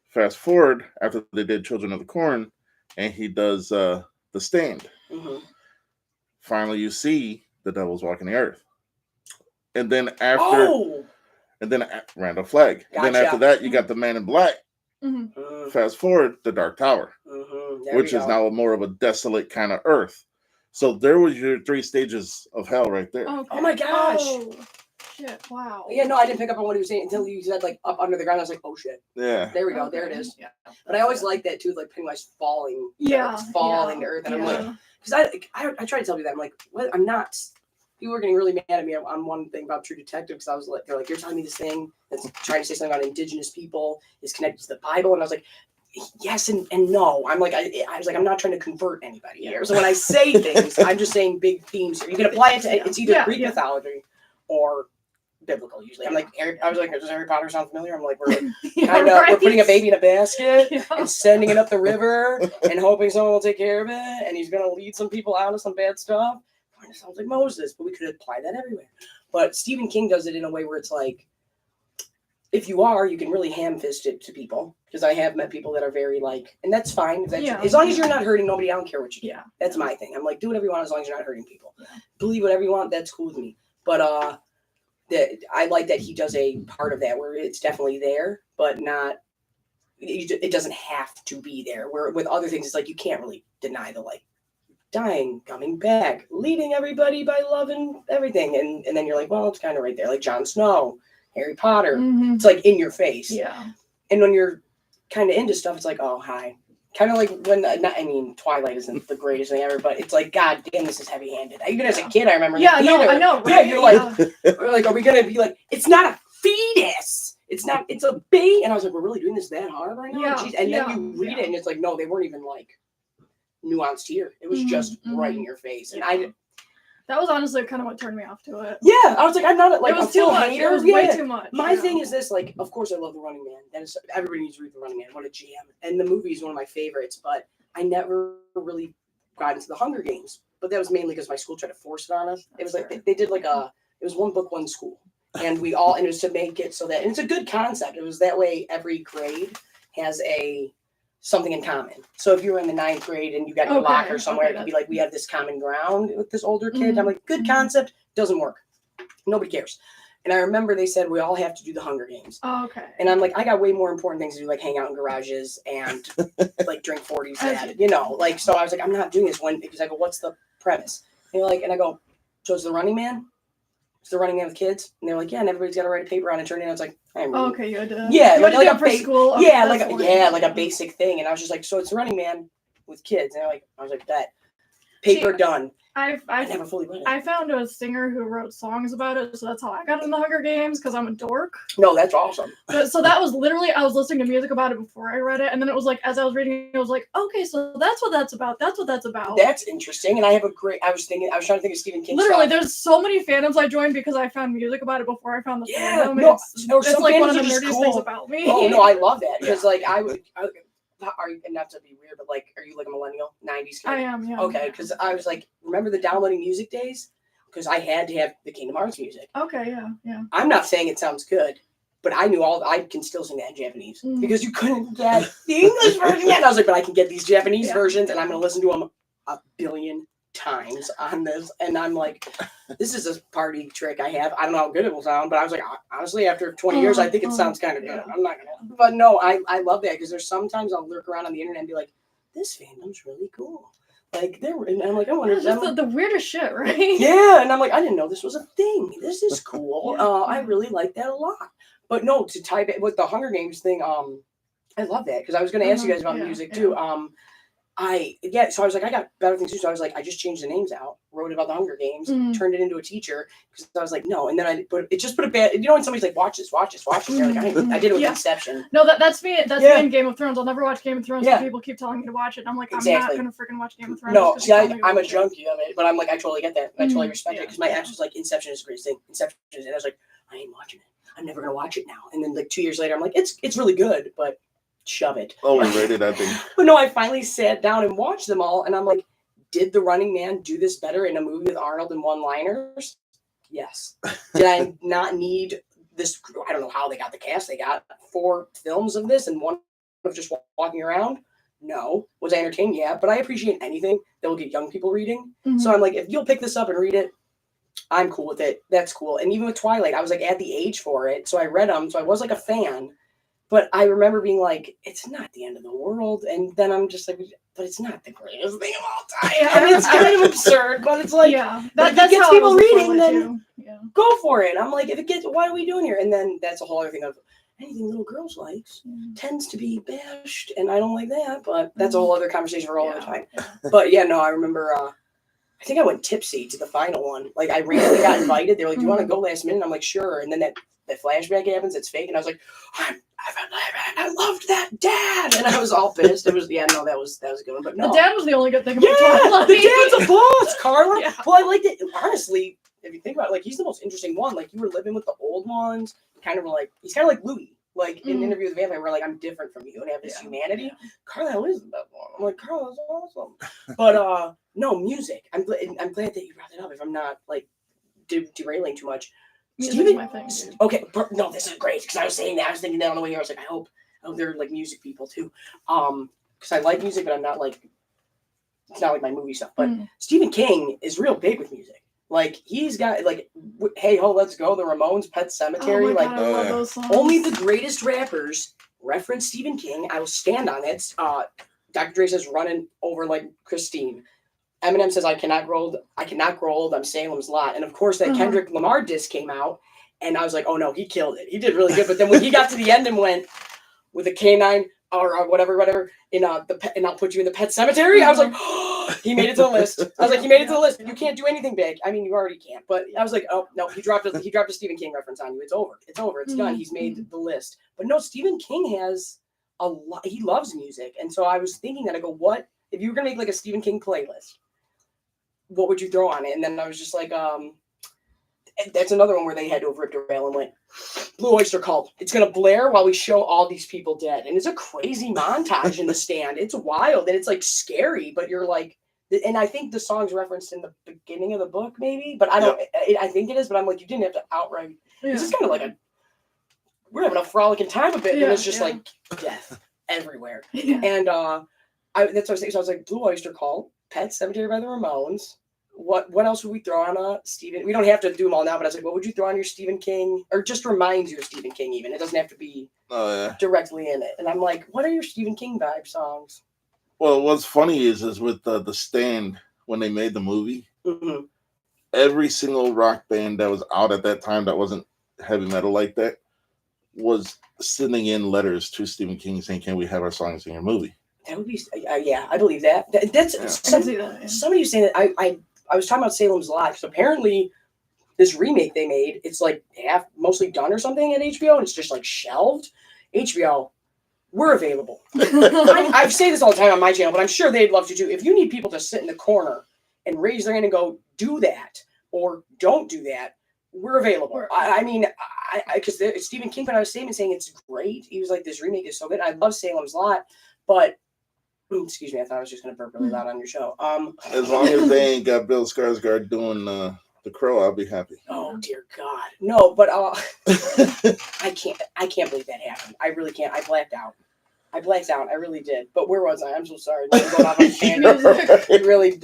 [SPEAKER 1] fast forward after they did Children of the Corn, and he does The Stand.
[SPEAKER 3] Mm-hmm.
[SPEAKER 1] Finally, you see the devil's walking the earth, and then after, Randall Flagg. Gotcha. Then after that, you got the Man in Black. Mm-hmm. Fast forward, the Dark Tower, which is now more of a desolate kind of earth. So there was your 3 stages of hell right there.
[SPEAKER 2] Okay.
[SPEAKER 3] Oh my gosh.
[SPEAKER 2] Oh, shit. Wow.
[SPEAKER 3] Yeah, no, I didn't pick up on what he was saying until you said like up under the ground. I was like, oh shit.
[SPEAKER 1] Yeah.
[SPEAKER 3] There we go. Okay. There it is. Yeah. But I always like that too, like Pennywise falling. Falling to earth. And I'm like, because I try to tell you that. I'm like, what? I'm not. People were getting really mad at me on one thing about True Detective because I was like, they're like, you're telling me this thing that's trying to say something about indigenous people is connected to the Bible. And I was like, yes and no. I'm like, I was like, I'm not trying to convert anybody here. So when I say things, I'm just saying big themes here. You can apply it to it's either Greek mythology or biblical usually. I'm like, I was like, does Harry Potter sound familiar? I'm like, we're we're putting a baby in a basket and sending it up the river and hoping someone will take care of it, and he's gonna lead some people out of some bad stuff. It sounds like Moses, but we could apply that everywhere. But Stephen King does it in a way where it's like, if you can really ham-fist it to people. because I have met people that are very like, and that's fine. That's,
[SPEAKER 2] Yeah.
[SPEAKER 3] as long as you're not hurting nobody, I don't care what you do.
[SPEAKER 2] Yeah.
[SPEAKER 3] That's my thing. I'm like, do whatever you want as long as you're not hurting people.
[SPEAKER 2] Yeah.
[SPEAKER 3] Believe whatever you want. That's cool with me. But I like that he does a part of that where it's definitely there, but not. It doesn't have to be there. Where with other things, it's like you can't really deny the like dying, coming back, leading everybody by love and everything, and then you're like, well, it's kind of right there, like Jon Snow, Harry Potter.
[SPEAKER 2] Mhm.
[SPEAKER 3] It's like in your face.
[SPEAKER 2] Yeah.
[SPEAKER 3] And when you're kind of into stuff, it's like, oh, hi. Kind of like when, I mean, Twilight isn't the greatest thing ever, but it's like, God damn, this is heavy-handed. Even as a kid, I remember.
[SPEAKER 2] Yeah,
[SPEAKER 3] in the theater,
[SPEAKER 2] I know.
[SPEAKER 3] Yeah,
[SPEAKER 2] Right?
[SPEAKER 3] you're like, are we gonna be like, it's not a fetus. It's not. It's a baby. And I was like, we're really doing this that hard right now.
[SPEAKER 2] Yeah,
[SPEAKER 3] Jeez. And
[SPEAKER 2] yeah,
[SPEAKER 3] then you read it, and it's like, no, they weren't even like nuanced here. It was just right in your face. And
[SPEAKER 2] that was honestly kind of what turned me off to it.
[SPEAKER 3] Yeah, I was like, I'm not like
[SPEAKER 2] it was
[SPEAKER 3] a
[SPEAKER 2] too
[SPEAKER 3] full
[SPEAKER 2] much.
[SPEAKER 3] hater.
[SPEAKER 2] It was
[SPEAKER 3] Yeah.
[SPEAKER 2] way too much.
[SPEAKER 3] My thing is this, like, of course I love The Running Man. That is, everybody needs to read The Running Man. What a jam. And the movie is one of my favorites, but I never really got into the Hunger Games. But that was mainly because my school tried to force it on us. It was like, they did like it was one book, one school. And and it was to make it so that, and it's a good concept. It was that way every grade has something in common. So if you were in the 9th grade and you got your locker somewhere, it could be like, we have this common ground with this older kid. I'm like, good concept, doesn't work. Nobody cares. And I remember they said we all have to do the Hunger Games.
[SPEAKER 2] Oh, okay.
[SPEAKER 3] And I'm like, I got way more important things to do, like hang out in garages and like drink 40s, like, so I was like, I'm not doing this one because I go, what's the premise? And they're like, and I go, so it's The Running Man? It's The Running Man with kids? And they're like, yeah, and everybody's got to write a paper on it. And I was like, I'm reading.
[SPEAKER 2] Okay, you had to.
[SPEAKER 3] Yeah,
[SPEAKER 2] you had to do it for school. Okay,
[SPEAKER 3] Yeah,
[SPEAKER 2] that's
[SPEAKER 3] like a basic thing. And I was just like, so it's The Running Man with kids. And I was like, that paper done. I never fully read it.
[SPEAKER 2] I found a singer who wrote songs about it, so that's how I got in the Hunger Games, because I'm a dork.
[SPEAKER 3] No, that's awesome.
[SPEAKER 2] So that was literally, I was listening to music about it before I read it, and then it was like, as I was reading it, was like, okay, so that's what that's about. That's what that's about.
[SPEAKER 3] That's interesting. And I have I was trying to think of Stephen King.
[SPEAKER 2] Literally, there's so many fandoms I joined because I found music about it before I found the fandom.
[SPEAKER 3] No,
[SPEAKER 2] it's like one of the nerdiest things about me.
[SPEAKER 3] Oh, no, I love that. Because, like, are you, not to be weird, but like, are you like a millennial, 90s kid?
[SPEAKER 2] I am, yeah.
[SPEAKER 3] Okay, because I was like, remember the downloading music days? Because I had to have the Kingdom Hearts music.
[SPEAKER 2] Okay, yeah.
[SPEAKER 3] I'm not saying it sounds good, but I can still sing that in Japanese because you couldn't get the English version yet. And I was like, but I can get these Japanese versions, and I'm going to listen to them a billion times on this. And I'm like, this is a party trick I have. I don't know how good it will sound, but I was like, honestly, after 20 years, I think it sounds kind of good. I'm not gonna, but no, I love that because there's sometimes I'll lurk around on the internet and be like, this fandom's really cool. Like and I'm like, I wonder.
[SPEAKER 2] It's just the weirdest shit, right?
[SPEAKER 3] Yeah, and I'm like, I didn't know this was a thing. This is cool. I really like that a lot. But no, to type it with the Hunger Games thing, I love that because I was going to ask you guys about music too. So I was like, I got better things to do. So I was like, I just changed the names out, wrote about the Hunger Games, turned it into a teacher because I was like, no. And then it just put a bad, when somebody's like, watch this. And you're like, I did it with Inception.
[SPEAKER 2] No, that's me. That's me in Game of Thrones. I'll never watch Game of Thrones.
[SPEAKER 3] Yeah.
[SPEAKER 2] People keep telling me to watch it. I'm like,
[SPEAKER 3] Exactly.
[SPEAKER 2] I'm not gonna freaking watch Game of Thrones.
[SPEAKER 3] No, see, I'm a junkie of it, but I'm like, I totally get that. I totally respect it because my ex was like, Inception is the greatest thing. Inception is, and I was like, I ain't watching it. I'm never gonna watch it now. And then like 2 years later, I'm like, it's really good, but shove it.
[SPEAKER 1] Overrated, I think.
[SPEAKER 3] But no, I finally sat down and watched them all, and I'm like, did The Running Man do this better in a movie with Arnold and one-liners? Yes. Did I not need this? I don't know how they got the cast. They got 4 films of this and one of just walking around. No. Was I entertained? Yeah. But I appreciate anything that will get young people reading. So I'm like, if you'll pick this up and read it, I'm cool with it. That's cool. And even with Twilight, I was like at the age for it, so I read them. So I was like a fan. But I remember being like, it's not the end of the world. And then I'm just like, but it's not the greatest thing of all time. I mean, it's kind of absurd, but it's like,
[SPEAKER 2] that's
[SPEAKER 3] if it gets
[SPEAKER 2] how
[SPEAKER 3] people reading, then
[SPEAKER 2] Yeah.
[SPEAKER 3] go for it. I'm like, if it gets, what are we doing here? And then that's a whole other thing of anything little girls likes tends to be bashed. And I don't like that, but that's a whole other conversation for all the time. But yeah, no, I remember, I think I went tipsy to the final one. Like I randomly got invited. They were like, do you want to go last minute? And I'm like, sure. And then that flashback happens. It's fake. And I was like, I loved that dad. And I was all pissed. It was, that was a good one. But no.
[SPEAKER 2] The dad was the only good thing about
[SPEAKER 3] Twilight. The dad's a boss, Carla.
[SPEAKER 2] Yeah.
[SPEAKER 3] Well, I liked it. Honestly, if you think about it, like he's the most interesting one. Like you were living with the old ones. Kind of like, he's kind of like Louis. Like in Interview with the Vampire, we're like, I'm different from you and have this humanity. Carlisle is the best one. I'm like, Carlisle's awesome. But no, music. I'm glad that you brought it up. If I'm not like derailing too much.
[SPEAKER 2] Music's my thing, dude.
[SPEAKER 3] Okay, no, this is great because I was saying that. I was thinking that on the way here. I was like, I hope Oh, they're like music people too. Because I like music, but I'm not like, it's not like my movie stuff. But Stephen King is real big with music. Like he's got like, Hey Ho, Let's Go, The Ramones, Pet Cemetery.
[SPEAKER 2] Oh my
[SPEAKER 3] like
[SPEAKER 2] God, I love those songs.
[SPEAKER 3] only the greatest rappers reference Stephen King. I will stand on it. Dr. Dre says running over like Christine. Eminem says I cannot grow old. I'm Salem's Lot. And of course that Kendrick Lamar disc came out, and I was like, oh no, he killed it. He did really good. But then when he got to the end and went with a canine or whatever, and I'll put you in the Pet Cemetery. I was like, oh, he made it to the list. I was like, he made it to the list. You can't do anything big. I mean, you already can't. But I was like, oh no, he dropped a Stephen King reference on you. It's over. It's done. He's made the list. But no, Stephen King has a lot. He loves music, and so I was thinking that I go, what if you were gonna make like a Stephen King playlist? What would you throw on it? And then I was just like, that's another one where they had to have ripped a rail and went, Blue Oyster Cult. It's going to blare while we show all these people dead. And it's a crazy montage in the stand. It's wild and it's like scary, but you're like, and I think the song's referenced in the beginning of the book maybe, but I don't, I think it is, but I'm like, you didn't have to outright. This is kind of like we're having a frolicking time a bit, and it's just like death everywhere. And that's what I was thinking. So I was like, Blue Oyster Cult, Pet Cemetery by the Ramones. What else would we throw on Stephen? We don't have to do them all now, but I was like, what would you throw on your Stephen King, or just reminds you of Stephen King? Even it doesn't have to be directly in it. And I'm like, what are your Stephen King vibe songs?
[SPEAKER 1] Well, what's funny is with the Stand, when they made the movie, every single rock band that was out at that time that wasn't heavy metal like that was sending in letters to Stephen King saying, "Can we have our songs in your movie?"
[SPEAKER 3] That would be, I believe that. That's somebody was saying that I was talking about Salem's Lot, because apparently this remake they made, it's like mostly done or something at HBO, and it's just like shelved. HBO, we're available. I say this all the time on my channel, but I'm sure they'd love to too. If you need people to sit in the corner and raise their hand and go, do that, or don't do that, we're available. I mean, because Stephen King put out a statement saying it's great. He was like, this remake is so good. I love Salem's Lot, but excuse me, I thought I was just going to burp really loud on your show.
[SPEAKER 1] As long as they ain't got Bill Skarsgård doing the Crow, I'll be happy.
[SPEAKER 3] Oh dear God, no! But I can't believe that happened. I really can't. I blacked out. I really did. But where was I? I'm so sorry. Going off on really,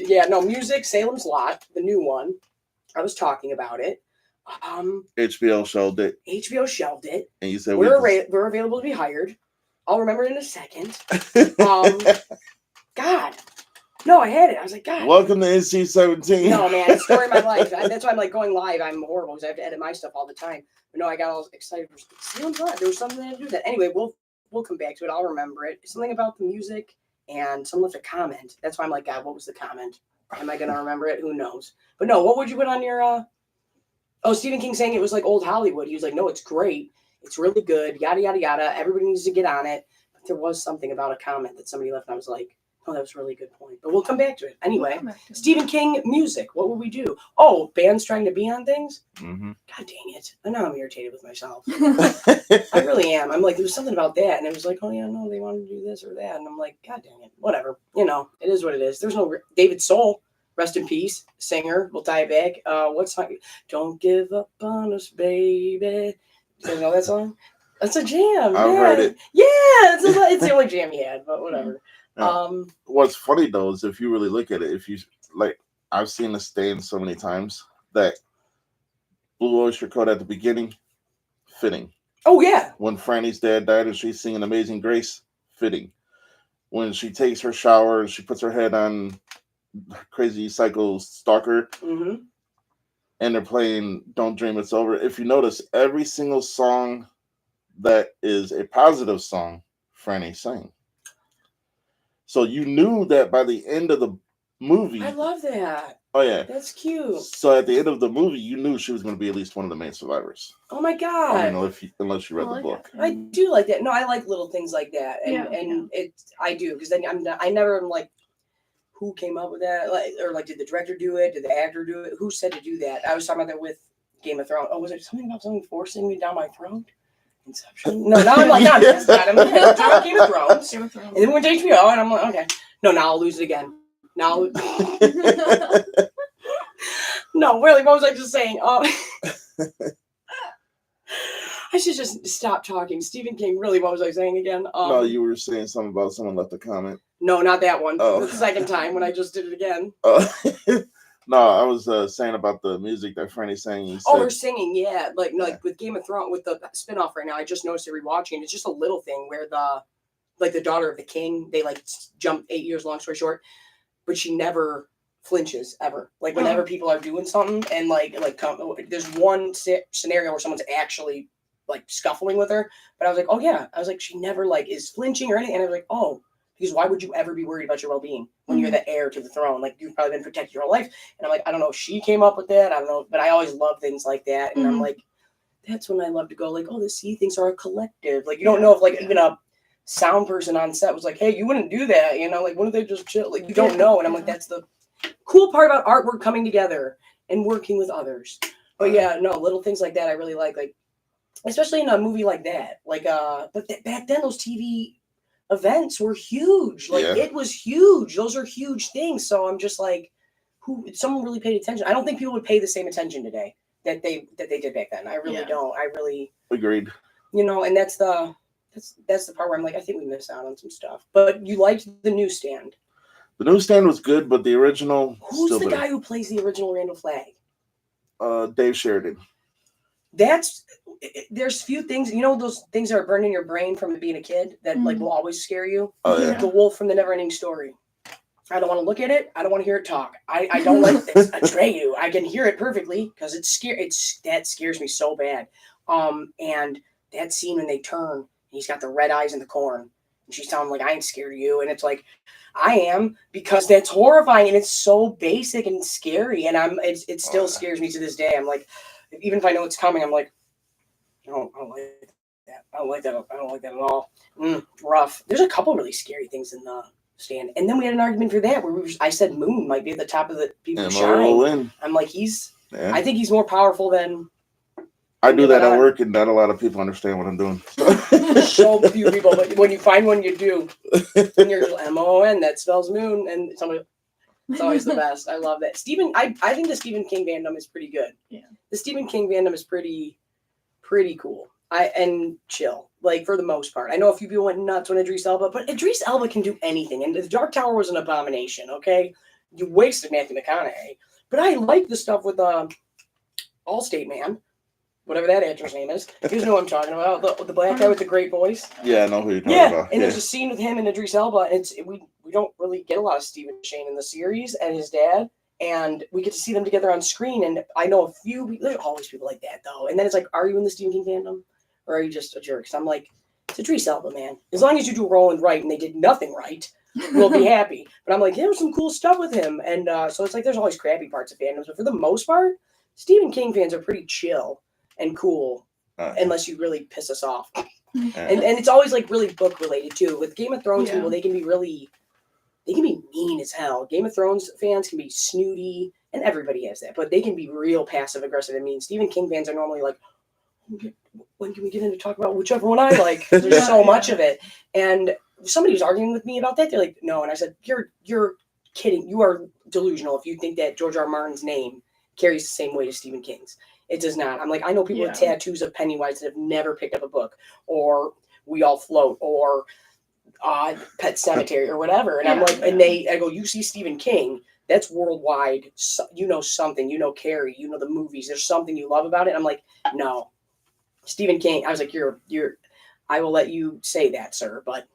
[SPEAKER 3] music. Salem's Lot, the new one. I was talking about it.
[SPEAKER 1] HBO shelved
[SPEAKER 3] it.
[SPEAKER 1] And you said
[SPEAKER 3] we're available to be hired. I'll remember it in a second. God. No, I had it. I was like, God.
[SPEAKER 1] Welcome to NC-17.
[SPEAKER 3] No, man. It's the story of my life. That's why I'm like going live. I'm horrible because I have to edit my stuff all the time. But no, I got all excited for Salem's Lot. There was something that had to do with that. Anyway, we'll come back to it. I'll remember it. Something about the music, and someone left a comment. That's why I'm like, God, what was the comment? Am I going to remember it? Who knows? But no, what would you put on your... Stephen King saying it was like old Hollywood. He was like, no, it's great. It's really good, yada, yada, yada. Everybody needs to get on it. But there was something about a comment that somebody left, and I was like, oh, that was a really good point. But we'll come back to it. Anyway, Stephen King music. What will we do? Oh, bands trying to be on things? Mm-hmm. God dang it. I know I'm irritated with myself. I really am. I'm like, there was something about that. And it was like, oh, yeah, no, they want to do this or that. And I'm like, God dang it. Whatever. You know, it is what it is. There's no David Soul. Rest in peace. Singer. We'll tie it back. What song? Don't give up on us, baby. You guys know that song? That's a jam.
[SPEAKER 1] I've heard it.
[SPEAKER 3] Yeah, it's the only jam he had, but whatever.
[SPEAKER 1] Yeah. What's funny though is if you really look at it, if you like, I've seen the Stand so many times that Blue Oyster Cult at the beginning, fitting.
[SPEAKER 3] Oh yeah.
[SPEAKER 1] When Franny's dad died and she's singing Amazing Grace, fitting. When she takes her shower and she puts her head on Crazy Psycho Stalker, and they're playing Don't Dream It's Over. If you notice, every single song that is a positive song, Franny sang. So you knew that by the end of the movie.
[SPEAKER 3] I love that.
[SPEAKER 1] Oh, yeah.
[SPEAKER 3] That's cute.
[SPEAKER 1] So at the end of the movie, you knew she was going to be at least one of the main survivors.
[SPEAKER 3] Oh, my God.
[SPEAKER 1] I mean, unless you read the book.
[SPEAKER 3] I do like that. No, I like little things like that. And I do. Because then I never am like, who came up with that? Like, did the director do it? Did the actor do it? Who said to do that? I was talking about that with Game of Thrones. Oh, was it something about something forcing me down my throat? Inception? No, now I'm like, no, that's not. I'm talking about Game of Thrones. And then we went to HBO, and I'm like, okay. No, now I'll lose it again. Now. No, really, what was I just saying? I should just stop talking. Stephen King, really, what was I saying again?
[SPEAKER 1] No, you were saying something about someone left a comment.
[SPEAKER 3] No, not that one.
[SPEAKER 1] Oh.
[SPEAKER 3] The second time when I just did it again.
[SPEAKER 1] No, I was saying about the music that Franny sang. You
[SPEAKER 3] Oh,
[SPEAKER 1] said,
[SPEAKER 3] her singing, yeah. Like with Game of Thrones, with the spinoff right now, I just noticed it rewatching. It's just a little thing where the daughter of the king, they like jump 8 years, long story short, but she never flinches ever. Like whenever people are doing something and there's one scenario where someone's actually like scuffling with her, but I was like, oh yeah, I was like, she never like is flinching or anything, and I was like, oh. Because why would you ever be worried about your well-being when you're the heir to the throne? Like, you've probably been protected your whole life. And I'm like, I don't know if she came up with that. I don't know. But I always love things like that. And I'm like, that's when I love to go, like, oh, the sea things are a collective. Like, you don't know if, like, even a sound person on set was like, hey, you wouldn't do that. You know, like, wouldn't they just chill? Like, you don't know. And I'm like, that's the cool part about artwork coming together and working with others. But yeah, no, little things like that I really like, especially in a movie like that. Like, but back then, those TV events were huge. Like it was huge. Those are huge things. So I'm just like, someone really paid attention. I don't think people would pay the same attention today that they did back then. I really don't. I really
[SPEAKER 1] agreed.
[SPEAKER 3] You know, and that's the part where I'm like, I think we missed out on some stuff. But you liked the newsstand.
[SPEAKER 1] The newsstand was good, but the original.
[SPEAKER 3] Who's the guy who plays the original Randall Flagg?
[SPEAKER 1] Dave Sheridan.
[SPEAKER 3] There's few things, you know, those things that are burned in your brain from being a kid that like will always scare you.
[SPEAKER 1] Oh, yeah.
[SPEAKER 3] The wolf from the Never-Ending Story. I don't want to look at it. I don't want to hear it talk. I don't like this. Atreyu. I can hear it perfectly because that scares me so bad. And that scene when they turn, he's got the red eyes in the corn, and she's telling him like, I ain't scared of you, and it's like, I am, because that's horrifying and it's so basic and scary, and it still scares me to this day. I'm like, even if I know it's coming, I'm like, I don't like that. I don't like that. I don't like that at all. Rough. There's a couple really scary things in the stand, and then we had an argument for that where I said Moon might be at the top of the people shine. I'm like, I think he's more powerful than.
[SPEAKER 1] I do that at work, and not a lot of people understand what I'm doing.
[SPEAKER 3] So few people, but when you find one, you do. And you're just MON, that spells moon, and it's always the best. I love that. I think the Stephen King fandom is pretty good.
[SPEAKER 2] Yeah. The
[SPEAKER 3] Stephen King fandom is pretty cool. And chill, like for the most part. I know a few people went nuts when Idris Elba, but Idris Elba can do anything. And The Dark Tower was an abomination. Okay, you wasted Matthew McConaughey. But I like the stuff with Allstate Man, whatever that actor's name is. You know what I'm talking about? The black guy with the great voice.
[SPEAKER 1] Yeah, I know who you're talking about.
[SPEAKER 3] And there's a scene with him and Idris Elba. And we don't really get a lot of Stephen Shane in the series and his dad. And we get to see them together on screen. And I know a few, there's always people like that, though. And then it's like, are you in the Stephen King fandom? Or are you just a jerk? So I'm like, it's Idris Elba, man. As long as you do Roland right and they did nothing right, we'll be happy. But I'm like, there was some cool stuff with him. And so it's like, there's always crappy parts of fandoms. But for the most part, Stephen King fans are pretty chill and cool, unless you really piss us off. And it's always like really book related, too. With Game of Thrones people, they can be mean as hell. Game of Thrones fans can be snooty, and everybody has that, but they can be real passive aggressive and mean. Stephen King fans are normally like, when can we get in to talk about whichever one I like? There's so much of it. And somebody was arguing with me about that. They're like, no. And I said, you're kidding. You are delusional if you think that George R. R. Martin's name carries the same weight as Stephen King's. It does not. I'm like, I know people with tattoos of Pennywise that have never picked up a book, or We All Float, or Pet Cemetery, or whatever. And I'm like, I go, you see Stephen King, that's worldwide. So, you know something. You know Carrie. You know the movies. There's something you love about it. I'm like, no. Stephen King, I was like, I will let you say that, sir, but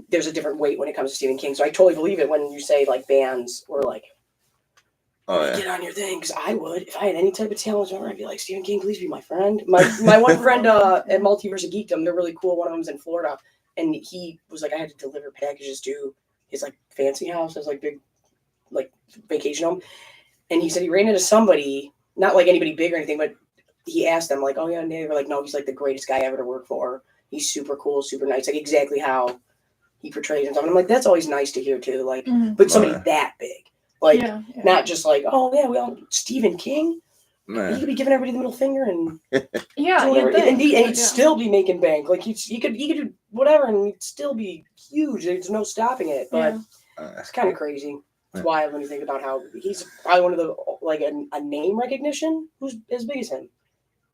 [SPEAKER 3] there's a different weight when it comes to Stephen King. So I totally believe it when you say like bands were like, get on your thing, because I would. If I had any type of talent, I'd be like, Stephen King, please be my friend. My one friend at Multiverse of Geekdom, they're really cool. One of them's in Florida, and he was like, I had to deliver packages to his like fancy house, his like big like vacation home, and he said he ran into somebody, not like anybody big or anything, but he asked them like, oh yeah, and they were like, no, he's like the greatest guy ever to work for. He's super cool, super nice, like exactly how he portrays himself. And I'm like, that's always nice to hear too, like, but somebody that big. Like, not just like, oh, yeah, we all, Stephen King? He could be giving everybody the middle finger and and he'd still be making bank. Like, he could do whatever and he'd still be huge. There's no stopping it. But it's kind of crazy. It's wild when you think about how he's probably one of the, like, a name recognition who's as big as him.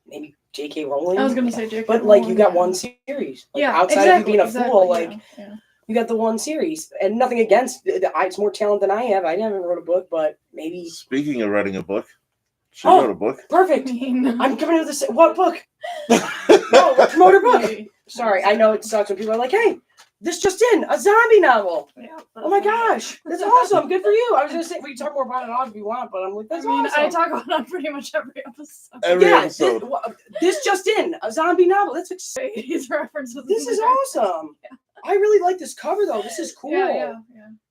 [SPEAKER 3] maybe J.K. Rowling.
[SPEAKER 2] I was gonna say J.K.
[SPEAKER 3] But like you
[SPEAKER 2] Rowling,
[SPEAKER 3] got
[SPEAKER 2] yeah.
[SPEAKER 3] one series. Like,
[SPEAKER 2] Yeah,
[SPEAKER 3] outside of you being a fool, like
[SPEAKER 2] yeah.
[SPEAKER 3] you got the one series. And nothing against it's more talent than I have. I never wrote a book, but maybe.
[SPEAKER 1] Speaking of writing a book, she wrote a book.
[SPEAKER 3] Perfect.
[SPEAKER 2] I mean,
[SPEAKER 3] I'm coming to this. What book? No, promote her book.
[SPEAKER 2] maybe.
[SPEAKER 3] Sorry, I know it sucks when people are like, "Hey, this just in a zombie novel."
[SPEAKER 2] Yeah,
[SPEAKER 3] Oh my gosh, that's awesome! Good for you. I was gonna say we can talk more about it off if you want, but I'm like, that's awesome.
[SPEAKER 2] I talk about it on pretty much every episode.
[SPEAKER 1] Every
[SPEAKER 3] yeah,
[SPEAKER 1] episode.
[SPEAKER 3] This just in a zombie novel. That's exciting.
[SPEAKER 2] These references.
[SPEAKER 3] This is awesome.
[SPEAKER 2] Yeah.
[SPEAKER 3] I really like this cover though. This is cool.
[SPEAKER 2] Yeah.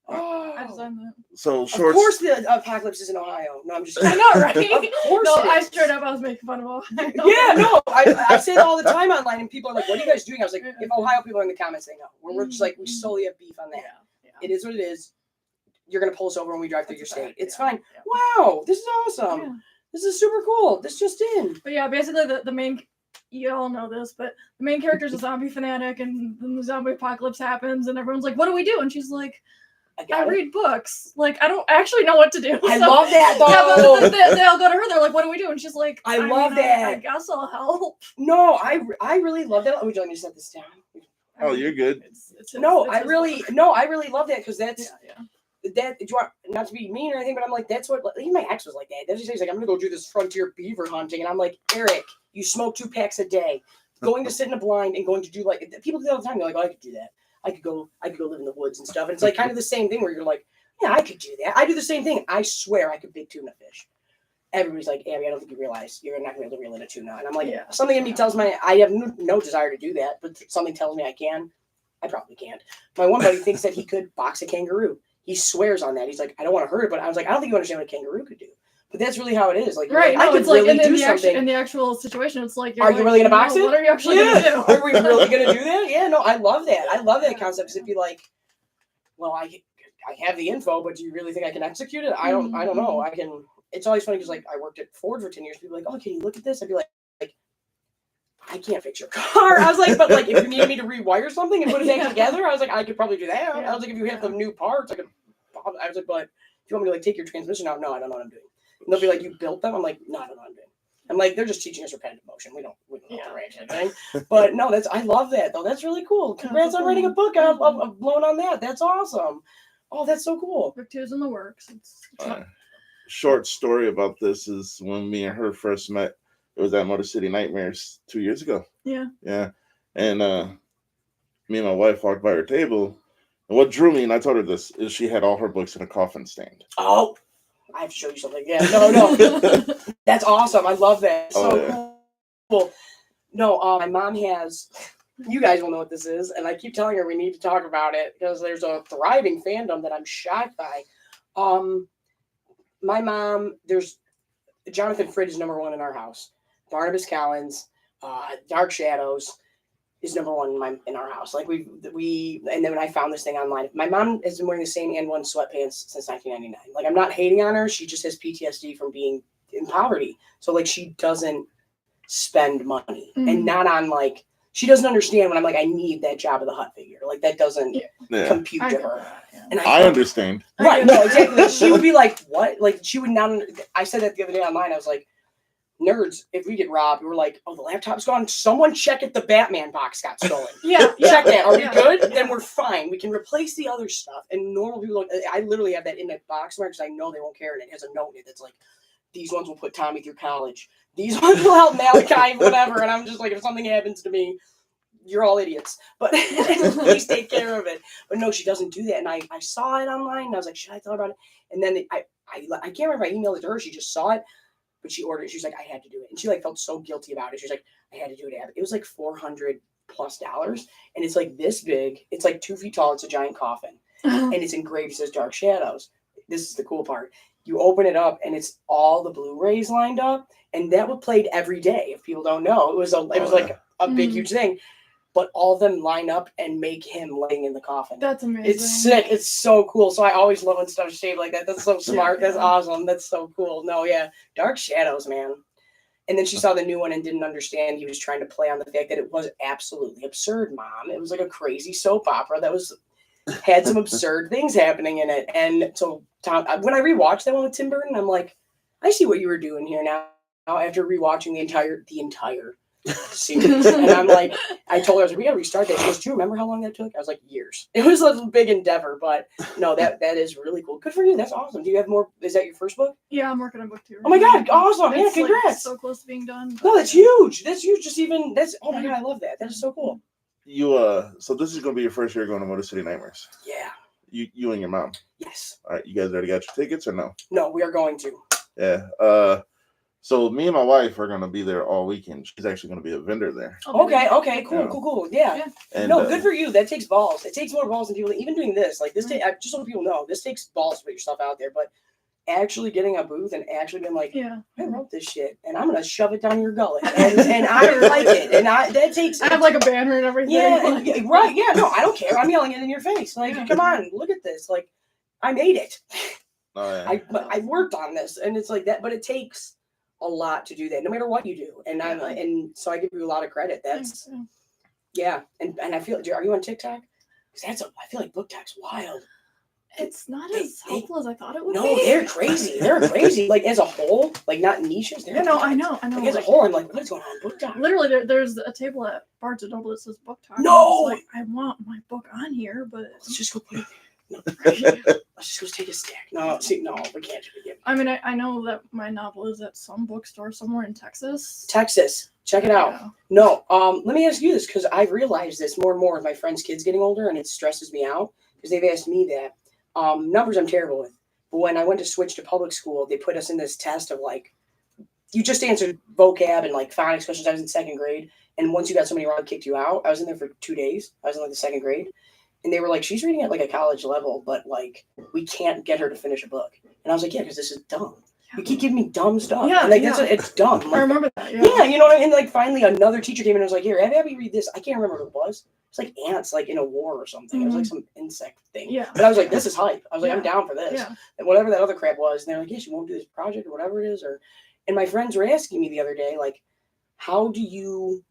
[SPEAKER 3] Oh.
[SPEAKER 2] I designed that.
[SPEAKER 1] So
[SPEAKER 3] Of
[SPEAKER 1] short.
[SPEAKER 3] course, the apocalypse is in Ohio. No, I'm just.
[SPEAKER 2] I know, right?
[SPEAKER 3] Of course.
[SPEAKER 2] No,
[SPEAKER 3] it
[SPEAKER 2] I
[SPEAKER 3] is.
[SPEAKER 2] straight up, I was making fun of Ohio.
[SPEAKER 3] Yeah, no, I say it all the time online, and people are like, "What are you guys doing?" I was like, "If Ohio people are in the comments, they know. We're just like we solely have beef on that.
[SPEAKER 2] Yeah.
[SPEAKER 3] It is what it is. You're gonna pull us over when we drive through your
[SPEAKER 2] That's a
[SPEAKER 3] state.
[SPEAKER 2] fact,
[SPEAKER 3] It's
[SPEAKER 2] yeah,
[SPEAKER 3] fine.
[SPEAKER 2] yeah.
[SPEAKER 3] Wow, this is awesome.
[SPEAKER 2] Yeah.
[SPEAKER 3] This is super cool. This just in.
[SPEAKER 2] But yeah, basically the main, you all know this, but the main character is a zombie fanatic, and then the zombie apocalypse happens, and everyone's like, "What do we do?" And she's like, "I read books. Like, I don't actually know what to do."
[SPEAKER 3] I
[SPEAKER 2] So-
[SPEAKER 3] love that though.
[SPEAKER 2] Yeah, but they all go to her. They're like, "What do we do?" And she's like,
[SPEAKER 3] I love that.
[SPEAKER 2] I guess I'll help."
[SPEAKER 3] No, I really love that. Would you like me to set this down?
[SPEAKER 1] Oh, you're good.
[SPEAKER 3] No,
[SPEAKER 2] it's
[SPEAKER 3] I
[SPEAKER 2] his
[SPEAKER 3] really
[SPEAKER 2] book.
[SPEAKER 3] love that because that's that. Do you want not to be mean or anything, but I'm like that's what. Even my ex was like that. He's like, I'm gonna go do this frontier beaver hunting, and I'm like, Eric, you smoke 2 packs a day, going to sit in a blind and going to do like people do that all the time. They're like, oh, I could do that. I could go live in the woods and stuff. And it's like kind of the same thing where you're like, yeah, I could do that. I do the same thing. I swear I could big tuna fish. Everybody's like, Abby, I don't think you realize you're not going to be able to reel in a tuna. And I'm like,
[SPEAKER 2] Yeah.
[SPEAKER 3] something in me tells me I have no desire to do that, but something tells me I can. I probably can't. My one buddy thinks that he could box a kangaroo. He swears on that. He's like, I don't want to hurt it, but I was like, I don't think you understand what a kangaroo could do. But that's really how it is. Like,
[SPEAKER 2] Right,
[SPEAKER 3] I
[SPEAKER 2] no,
[SPEAKER 3] could
[SPEAKER 2] it's like
[SPEAKER 3] really do something.
[SPEAKER 2] in the actual situation, it's like,
[SPEAKER 3] Are you really gonna box it?
[SPEAKER 2] What are you actually gonna do?
[SPEAKER 3] Are we really gonna do that? Yeah, no, I love that. I love that concept. It'd be like, well, I have the info, but do you really think I can execute it? I don't know. I can. It's always funny because like I worked at Ford for 10 years. People are like, oh, can you look at this? I'd be like, I can't fix your car. I was like, but like if you needed me to rewire something and put it back together, I was like, I could probably do that. I was like, if you have the new parts, I could. I was like, but if you want me to like take your transmission out, no, I don't know what I'm doing. And they'll be like, you built them? I'm like, no, I don't know what I'm doing. I'm like, they're just teaching us repetitive motion. We don't know the right thing. But no, I love that though. That's really cool. Congrats on writing a book. I'm blown on that. That's awesome. Oh, that's so cool.
[SPEAKER 2] Book 2's in the works.
[SPEAKER 1] Short story about this is when me and her first met. It was at Motor City Nightmares 2 years ago.
[SPEAKER 2] Yeah.
[SPEAKER 1] And me and my wife walked by her table. And what drew me, and I told her this, is she had all her books in a coffin stand.
[SPEAKER 3] Oh, I have to show you something. Yeah, no. That's awesome. I love that. So cool. No, my mom has, you guys will know what this is, and I keep telling her we need to talk about it because there's a thriving fandom that I'm shocked by. My mom, there's Jonathan Frid is number 1 in our house. Barnabas Collins, Dark Shadows is number 1 in our house. Like we and then when I found this thing online, my mom has been wearing the same N1 sweatpants since 1999. Like I'm not hating on her. She just has PTSD from being in poverty. So like she doesn't spend money and not on like, she doesn't understand when I'm like, I need that Jabba the Hutt figure. Like that doesn't compute to her. And
[SPEAKER 1] I understand.
[SPEAKER 3] Right. No, exactly. She would be like, what? Like she would not, I said that the other day online. I was like, nerds, if we get robbed, we're like, oh, the laptop's gone. Someone check if the Batman box got stolen. Check that. Are we good? Then we're fine. We can replace the other stuff. And normal people, I literally have that in a box somewhere because I know they won't care. And it has a note in it that's like, these ones will put Tommy through college. These ones will help Malachi, whatever. And I'm just like, if something happens to me, you're all idiots. But at least take care of it. But no, she doesn't do that. And I saw it online. And I was like, should I thought about it? And then I can't remember if I emailed it to her. She just saw it. But she ordered it. She's like, I had to do it. And she like felt so guilty about it. She's like, I had to do it. It was like $400+ and it's like this big. It's like 2 feet tall. It's a giant coffin. And it's engraved. It says Dark Shadows. This is the cool part. You open it up and it's all the Blu-rays lined up. And that was played every day. If people don't know, it was like a big, huge thing. But all of them line up and make him laying in the coffin.
[SPEAKER 2] That's amazing.
[SPEAKER 3] It's sick. It's so cool. So I always love when stuff's shaped like that. That's so smart. That's awesome. That's so cool. No, yeah. Dark Shadows, man. And then she saw the new one and didn't understand. He was trying to play on the fact that it was absolutely absurd, Mom. It was like a crazy soap opera that had some absurd things happening in it. And so Tom, when I rewatched that one with Tim Burton, I'm like, I see what you were doing here now. after rewatching the entire series. And I'm like, I told her, I was like, we gotta restart that. She goes, do you remember how long that took? I was like, years. It was a big endeavor, but no, that is really cool. Good for you. That's awesome. Do you have more? Is that your first book?
[SPEAKER 2] Yeah, I'm working on book 2.
[SPEAKER 3] Oh my god, awesome. Yeah,
[SPEAKER 2] It's, like,
[SPEAKER 3] congrats.
[SPEAKER 2] so close to being done.
[SPEAKER 3] No, that's huge. That's huge. Oh my god, I love that. That is so cool.
[SPEAKER 1] So this is gonna be your first year going to Motor City Nightmares.
[SPEAKER 3] Yeah.
[SPEAKER 1] You and your mom.
[SPEAKER 3] Yes.
[SPEAKER 1] All right, you guys already got your tickets or no?
[SPEAKER 3] No, we are going to.
[SPEAKER 1] Yeah. So me and my wife are gonna be there all weekend. She's actually gonna be a vendor there.
[SPEAKER 3] Okay, cool. Yeah.
[SPEAKER 1] And,
[SPEAKER 3] no, good for you. That takes balls. It takes more balls than people. Even doing this, like this, just so people know, this takes balls to put yourself out there. But actually getting a booth and actually being like, I wrote this shit, and I'm gonna shove it down your gullet, and I like it, and that takes.
[SPEAKER 2] I have like a banner and everything.
[SPEAKER 3] Yeah, right. Yeah, no, I don't care. I'm yelling it in your face. Like, come on, look at this. Like, I made it.
[SPEAKER 1] Oh, yeah.
[SPEAKER 3] I worked on this, and it's like that. But it takes a lot to do that, no matter what you do. And and so I give you a lot of credit. That's and I feel. Are you on TikTok? Because I feel like BookTok's wild.
[SPEAKER 2] It's not as helpful as I thought it would be.
[SPEAKER 3] No, they're crazy. They're crazy. Like as a whole, like not niches.
[SPEAKER 2] I know.
[SPEAKER 3] Like as a whole, I'm like, what's going on with BookTok?
[SPEAKER 2] Literally, there's a table at Barnes & Noble that says BookTok.
[SPEAKER 3] No!
[SPEAKER 2] Like, I want my book on here, but
[SPEAKER 3] let's just go put it. No, let's just go take a stack. No, we can't do it.
[SPEAKER 2] I mean, I know that my novel is at some bookstore somewhere in Texas.
[SPEAKER 3] Check it out. Yeah. No, let me ask you this, because I've realized this more and more with my friends' kids getting older, and it stresses me out because they've asked me that. Numbers I'm terrible with. But when I went to switch to public school, they put us in this test of like, you just answered vocab and like phonics questions. I was in 2nd grade. And once you got so many wrong, it kicked you out. I was in there for 2 days. I was in like the 2nd grade. And they were like, she's reading at like a college level, but like, we can't get her to finish a book. And I was like, yeah, because this is dumb. You keep giving me dumb stuff.
[SPEAKER 2] Yeah,
[SPEAKER 3] and like, it's dumb. Like,
[SPEAKER 2] I remember that.
[SPEAKER 3] Yeah, you know what I mean? Like, finally, another teacher came in and was like, here, have Abby read this. I can't remember what it was. It's like ants, like in a war or something. It was like some insect thing.
[SPEAKER 2] Yeah.
[SPEAKER 3] But I was like, this is hype. I was like, I'm down for this.
[SPEAKER 2] Yeah.
[SPEAKER 3] And whatever that other crap was. And they're like, yes, you won't do this project or whatever it is. And my friends were asking me the other day, like,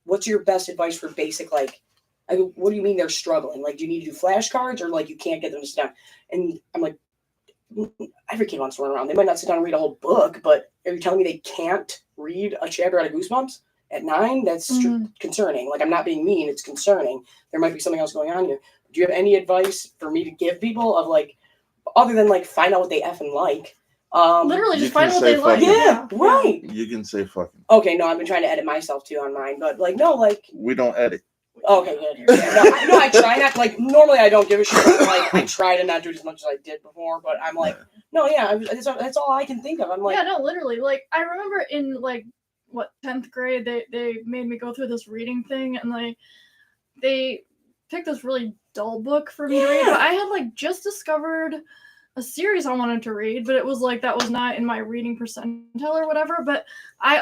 [SPEAKER 3] what's your best advice for basic, like, what do you mean they're struggling? Like, do you need to do flashcards or like you can't get them to sit down? And I'm like, every kid wants to run around. They might not sit down and read a whole book, but are you telling me they can't read a chapter out of Goosebumps at 9? That's concerning. Like, I'm not being mean. It's concerning. There might be something else going on here. Do you have any advice for me to give people of like, other than like find out what they effing like?
[SPEAKER 2] Literally just find out what they like.
[SPEAKER 3] Yeah, right.
[SPEAKER 1] You can say fucking.
[SPEAKER 3] Okay, no, I've been trying to edit myself too on mine, but like, no, like.
[SPEAKER 1] We don't edit.
[SPEAKER 3] Okay, good. Yeah, no, I try not. Like, normally I don't give a shit. But, like, I try to not do it as much as I did before. But I'm like, no, yeah, that's all I can think of. I'm like,
[SPEAKER 2] yeah, no, literally. Like, I remember in like 10th grade, they made me go through this reading thing, and they picked this really dull book for me to read. But I had like just discovered a series I wanted to read, but it was like that was not in my reading percentile or whatever. But I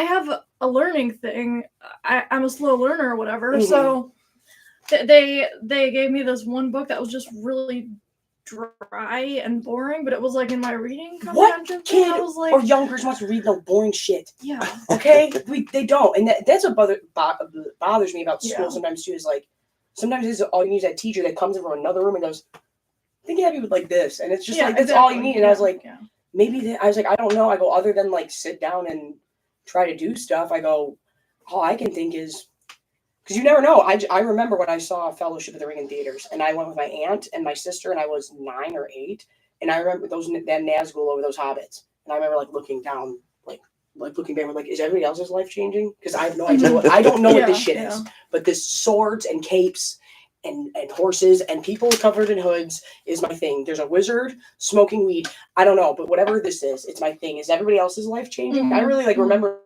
[SPEAKER 2] have a learning thing. I'm a slow learner or whatever. Mm-hmm. So they gave me this one book that was just really dry and boring, but it was like in my reading comprehension.
[SPEAKER 3] What kid
[SPEAKER 2] I was like,
[SPEAKER 3] or young person wants to read no boring shit?
[SPEAKER 2] Yeah.
[SPEAKER 3] Okay? They don't. And that's what bothers me about school sometimes too, is like, sometimes it's all you need is that teacher that comes in from another room and goes, I think Abby would like this. And it's just like, that's all you need. And I was like, maybe I was like, I don't know. I go, other than like sit down and try to do stuff, I go, all I can think is, because you never know. I remember when I saw Fellowship of the Ring in theaters, and I went with my aunt and my sister, and I was 9 or 8, and I remember that Nazgul over those hobbits, and I remember like looking down, like looking back, like, is everybody else's life changing? Because I have no idea. I don't know what this shit is, but this swords and capes and horses and people covered in hoods is my thing. There's a wizard smoking weed. I don't know, but whatever this is, it's my thing. Is everybody else's life changing? Mm-hmm. I really remember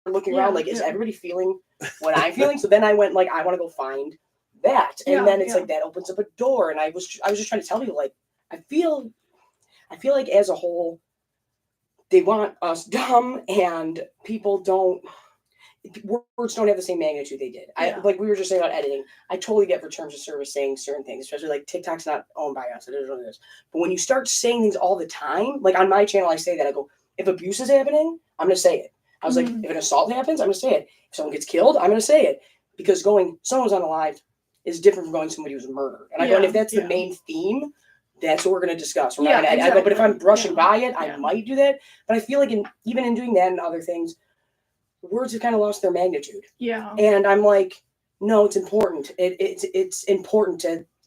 [SPEAKER 3] looking around, like, is everybody feeling what I'm feeling? So then I went like, I want to go find that, and then it's like that opens up a door. And I was just trying to tell you, like, I feel like as a whole, they want us dumb, and words don't have the same magnitude they did. Like we were just saying about editing. I totally get for terms of service saying certain things, especially like TikTok's not owned by us. It is what it is. But when you start saying things all the time, like on my channel, I say that. I go, if abuse is happening, I'm going to say it. I was like, if an assault happens, I'm going to say it. If someone gets killed, I'm going to say it. Because going, someone's unalived is different from going somebody who's murdered. And I go, and if that's the main theme, that's what we're going to discuss. We're
[SPEAKER 2] Yeah,
[SPEAKER 3] not gonna, I go, but if I'm
[SPEAKER 2] exactly.
[SPEAKER 3] brushing
[SPEAKER 2] Yeah.
[SPEAKER 3] by it, I
[SPEAKER 2] Yeah.
[SPEAKER 3] might do that. But I feel like even in doing that and other things, words have kind of lost their magnitude.
[SPEAKER 2] Yeah.
[SPEAKER 3] And I'm like, no, it's important. It's important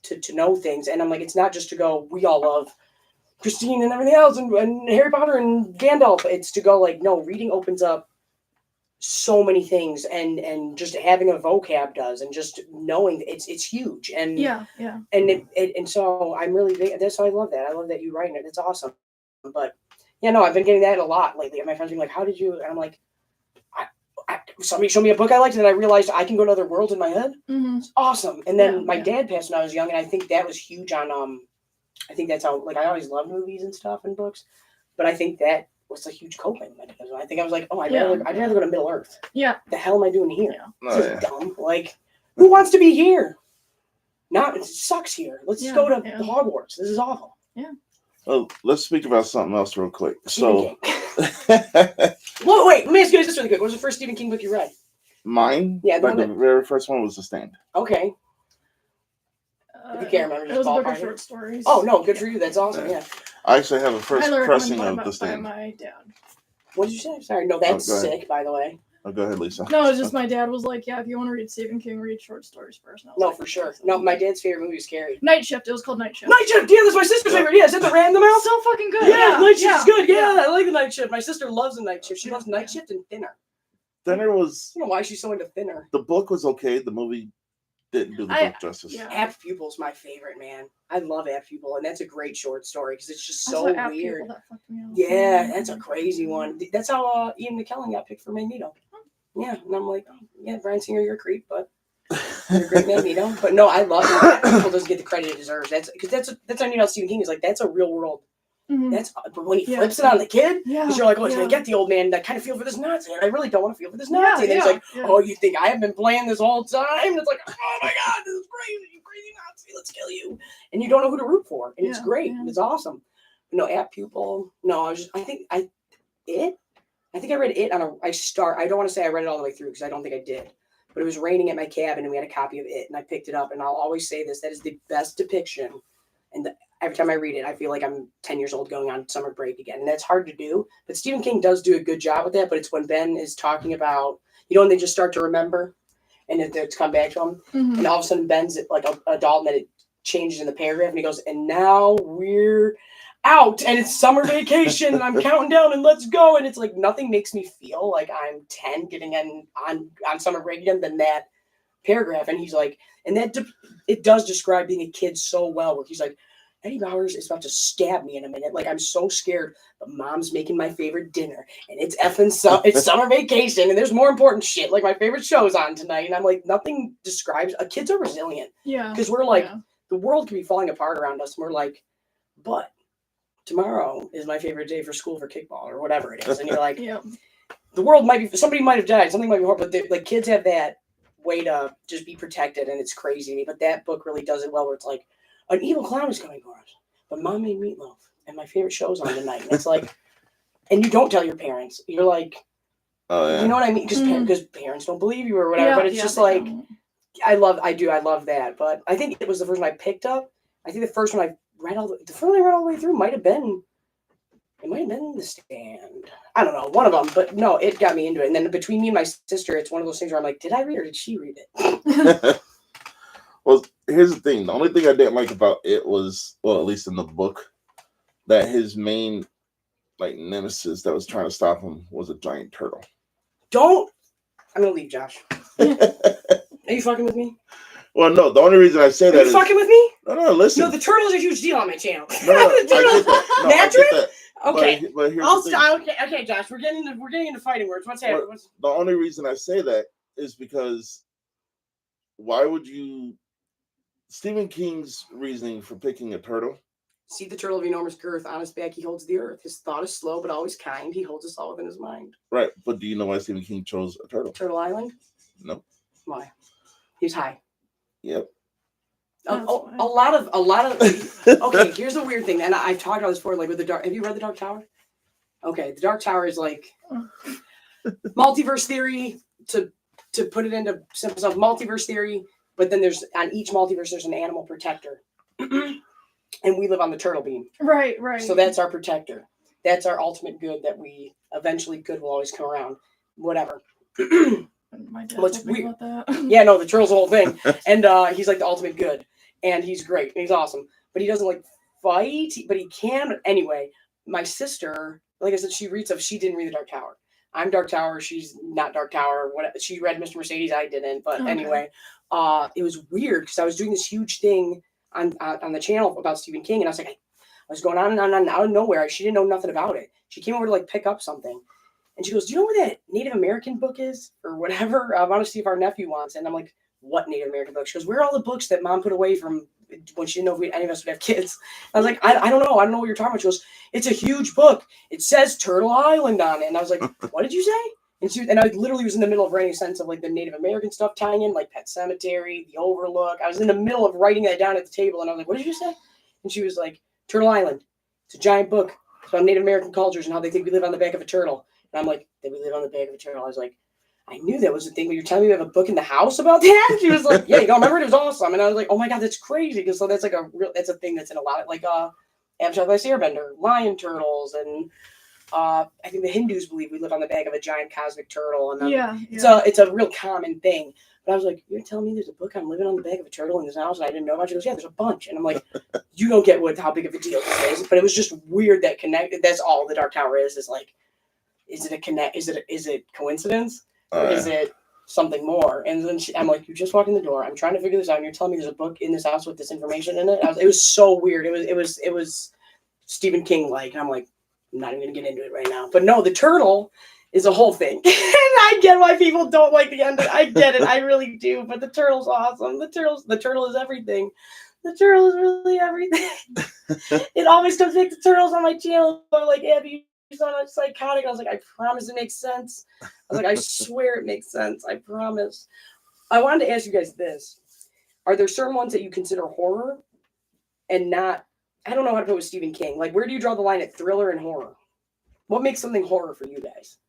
[SPEAKER 3] to know things. And I'm like, it's not just to go, we all love Christine and everything else and Harry Potter and Gandalf. It's to go like, no, reading opens up so many things, and just having a vocab does, and just knowing it's huge. And
[SPEAKER 2] Yeah.
[SPEAKER 3] and so I'm really big. That's why I love that. I love that you writing it. It's awesome. But yeah, no, I've been getting that a lot lately. And my friends being like, "How did you?" And I'm like, somebody showed me a book I liked, and I realized I can go to other worlds in my head.
[SPEAKER 2] Mm-hmm.
[SPEAKER 3] It's awesome. And then
[SPEAKER 2] Yeah,
[SPEAKER 3] my
[SPEAKER 2] yeah.
[SPEAKER 3] dad passed when I was young, and I think that was huge on I think that's how, like, I always loved movies and stuff and books, but I think that was a huge coping mechanism. I think I was like, oh, I'd rather go to Middle Earth.
[SPEAKER 2] Yeah.
[SPEAKER 3] The hell am I doing here?
[SPEAKER 2] Yeah.
[SPEAKER 3] This is dumb. Like, who wants to be here? Not, it sucks here. Let's go to Hogwarts. This is awful.
[SPEAKER 2] Yeah.
[SPEAKER 1] Well, let's speak about something else real quick.
[SPEAKER 3] Stephen
[SPEAKER 1] So,
[SPEAKER 3] King. Well, wait, let me ask you this really quick. What was the first Stephen King book you read?
[SPEAKER 1] mine,
[SPEAKER 3] Yeah,
[SPEAKER 1] the very first one was The Stand.
[SPEAKER 3] Okay. If you can't remember,
[SPEAKER 2] It
[SPEAKER 3] just
[SPEAKER 2] was a book
[SPEAKER 3] ballpark
[SPEAKER 2] of
[SPEAKER 3] it.
[SPEAKER 2] short stories.
[SPEAKER 3] Oh, no, good for you. That's awesome. Yeah.
[SPEAKER 1] I actually have a first
[SPEAKER 2] Highly
[SPEAKER 1] pressing
[SPEAKER 2] recommended
[SPEAKER 1] of The
[SPEAKER 2] by
[SPEAKER 1] Stand.
[SPEAKER 2] my dad.
[SPEAKER 3] What did you say? Sorry. No, that's
[SPEAKER 1] go ahead.
[SPEAKER 3] sick, by the way.
[SPEAKER 1] Oh, go ahead, Lisa.
[SPEAKER 2] No, it's just my dad was like, yeah, if you want to read Stephen King, read short stories first. And I was
[SPEAKER 3] No,
[SPEAKER 2] like,
[SPEAKER 3] for sure. No, my dad's favorite movie is Carrie.
[SPEAKER 2] Night Shift. It was called Night Shift.
[SPEAKER 3] Night Shift! Yeah, that's my sister's favorite. Yeah, is that the rat in the mouth?
[SPEAKER 2] So fucking good.
[SPEAKER 3] Yeah, Night Shift is good.
[SPEAKER 2] Yeah.
[SPEAKER 3] Yeah, I like the Night Shift. My sister loves the Night Shift. She loves Night Shift and Thinner.
[SPEAKER 1] Thinner was,
[SPEAKER 3] I don't know why she's so into Thinner.
[SPEAKER 1] the book was okay. The movie didn't do the book justice.
[SPEAKER 2] Yeah.
[SPEAKER 3] Apt Pupil's my favorite, man. I love Apt Pupil, and that's a great short story because it's just so
[SPEAKER 2] That's what Apt
[SPEAKER 3] weird.
[SPEAKER 2] People that fucked me up.
[SPEAKER 3] Yeah, that's a crazy one. That's how Ian McKellen got picked for Magneto. Yeah, and I'm like, oh, yeah, Bryan Singer, you're a creep, but you're a great Magneto. But no, I love it. Apt Pupil doesn't get the credit it deserves. That's because that's how you know Stephen King is like, that's a real world.
[SPEAKER 2] Mhm.
[SPEAKER 3] That's but when he flips it on the kid,
[SPEAKER 2] Yeah.
[SPEAKER 3] because you're like, oh, he's
[SPEAKER 2] yeah.
[SPEAKER 3] gonna get the old man. That kind of feel for this Nazi, and I really don't want to feel for this Nazi. And then he's like,
[SPEAKER 2] yeah.
[SPEAKER 3] oh, you think I have been playing this whole time? And it's like, oh my god, this is crazy, you crazy Nazi, let's kill you. And you don't know who to root for, and it's
[SPEAKER 2] Yeah,
[SPEAKER 3] great,
[SPEAKER 2] yeah.
[SPEAKER 3] it's awesome. No, Apt Pupil. No, I think I read it on I don't want to say I read it all the way through because I don't think I did. But it was raining at my cabin and we had a copy of it and I picked it up, and I'll always say this, that is the best depiction. And every time I read it, I feel like I'm 10 years old going on summer break again. And that's hard to do. But Stephen King does do a good job with that. But it's when Ben is talking about, when they just start to remember and it's come back to him.
[SPEAKER 2] Mhm.
[SPEAKER 3] And all of a sudden Ben's like an adult and then it changes in the paragraph and he goes, and now we're out and it's summer vacation and I'm counting down and let's go. And it's like nothing makes me feel like I'm 10 getting on summer break again than that paragraph. And he's like, and that it does describe being a kid so well, where he's like, Eddie Bowers is about to stab me in a minute. Like, I'm so scared, but mom's making my favorite dinner and it's it's summer vacation and there's more important shit. Like my favorite show's on tonight. And I'm like, nothing describes, kids are resilient.
[SPEAKER 2] Yeah.
[SPEAKER 3] Because we're like, the world can be falling apart around us. And we're like, but tomorrow is my favorite day for school for kickball or whatever it is. And you're like,
[SPEAKER 2] Yeah.
[SPEAKER 3] the world somebody might have died. Something might be horrible. But like kids have that way to just be protected. And it's crazy to me. But that book really does it well, where it's like, an evil clown is coming for us. But mom made meatloaf and my favorite show's on tonight. And it's like, and you don't tell your parents. You're like,
[SPEAKER 1] Oh, yeah.
[SPEAKER 3] you know what I mean? Because parents don't believe you or whatever. But it's just like, I love that. But I think it was the first one I picked up. I think the first one I read all the way through might have been The Stand. I don't know, one of them. But no, it got me into it. And then between me and my sister, it's one of those things where I'm like, did I read or did she read it?
[SPEAKER 1] Well, here's the thing. The only thing I didn't like about it was, well, at least in the book, that his main nemesis that was trying to stop him was a giant turtle.
[SPEAKER 3] I'm gonna leave, Josh. Are you fucking with me?
[SPEAKER 1] Well, no. The only reason I say that
[SPEAKER 3] Are you fucking with me?
[SPEAKER 1] No, listen.
[SPEAKER 3] No, the turtle's a huge deal on my channel.
[SPEAKER 1] No, I get that. No, I get that.
[SPEAKER 3] Okay.
[SPEAKER 1] But here's the thing.
[SPEAKER 3] Okay, Josh. We're getting into fighting words. What's happening?
[SPEAKER 1] The only reason I say that is because why would you? Stephen King's reasoning for picking a turtle.
[SPEAKER 3] See the turtle of enormous girth. On his back, he holds the earth. His thought is slow, but always kind. He holds us all within his mind.
[SPEAKER 1] Right, but do you know why Stephen King chose a turtle?
[SPEAKER 3] Turtle Island?
[SPEAKER 1] No.
[SPEAKER 3] Why? He's high.
[SPEAKER 1] Yep.
[SPEAKER 3] A lot of. Okay, here's the weird thing, and I've talked about this before. Like with the Dark. Have you read the Dark Tower? Okay, the Dark Tower is like multiverse theory. To put it into simple stuff, multiverse theory. But then on each multiverse, there's an animal protector. and we live on the turtle beam.
[SPEAKER 2] Right, right.
[SPEAKER 3] So that's our protector. That's our ultimate good that we eventually good will always come around. Whatever.
[SPEAKER 2] My dad
[SPEAKER 3] What's
[SPEAKER 2] told me
[SPEAKER 3] weird?
[SPEAKER 2] about that.
[SPEAKER 3] Yeah, no, the turtle's the whole thing. And he's like the ultimate good. And he's great. And he's awesome. But he doesn't like fight, but he can. Anyway, my sister, like I said, she reads stuff. She didn't read the Dark Tower. I'm Dark Tower. She's not Dark Tower. What she read Mr. Mercedes, I didn't. But
[SPEAKER 2] Okay.
[SPEAKER 3] anyway, it was weird because I was doing this huge thing on the channel about Stephen King, and I was like, I was going on and on and on out of nowhere. She didn't know nothing about it. She came over to like pick up something, and she goes, "Do you know where that Native American book is, or whatever? I want to see if our nephew wants." And I'm like, "What Native American book?" She goes, "Where are all the books that Mom put away from when she didn't know if any of us would have kids?" I was like, I don't know. I don't know what you're talking about." She goes, "It's a huge book. It says Turtle Island on it." And I was like, "What did you say?" And I literally was in the middle of writing a sense of like the Native American stuff tying in, like Pet Cemetery, The Overlook. I was in the middle of writing that down at the table, and I was like, "What did you say?" And she was like, "Turtle Island. It's a giant book about Native American cultures and how they think we live on the back of a turtle." And I'm like, "That we live on the back of a turtle?" I was like, "I knew that was the thing, but you're telling me we have a book in the house about that?" And she was like, "Yeah, you don't remember it? It was awesome." And I was like, "Oh my God, that's crazy." Because so that's like that's a thing that's in a lot of like Avatar: The Last Airbender, lion turtles, and I think the Hindus believe we live on the back of a giant cosmic turtle, and
[SPEAKER 2] Yeah.
[SPEAKER 3] it's a real common thing. But I was like, "You're telling me there's a book on living on the back of a turtle in this house and I didn't know about?" She goes, "Yeah, there's a bunch." And I'm like, "You don't get how big of a deal this is." But it was just weird that connected. That's all the Dark Tower is like, is it a connect? Is it coincidence? Or is it something more? And then I'm like, "You just walked in the door. I'm trying to figure this out. And you're telling me there's a book in this house with this information in it?" It was so weird. It was Stephen King like. And I'm like, I'm not even gonna get into it right now. But no, the turtle is a whole thing. And I get why people don't like the end. I get it. I really do. But the turtle's awesome. The turtle is everything. The turtle is really everything. It always comes back to turtles on my channel. They're like, "Abby, you sound like psychotic." I was like, "I promise it makes sense." I was like, "I swear it makes sense. I promise." I wanted to ask you guys this. Are there certain ones that you consider horror and not, I don't know how to put it with Stephen King. Like, where do you draw the line at thriller and horror? What makes something horror for you guys?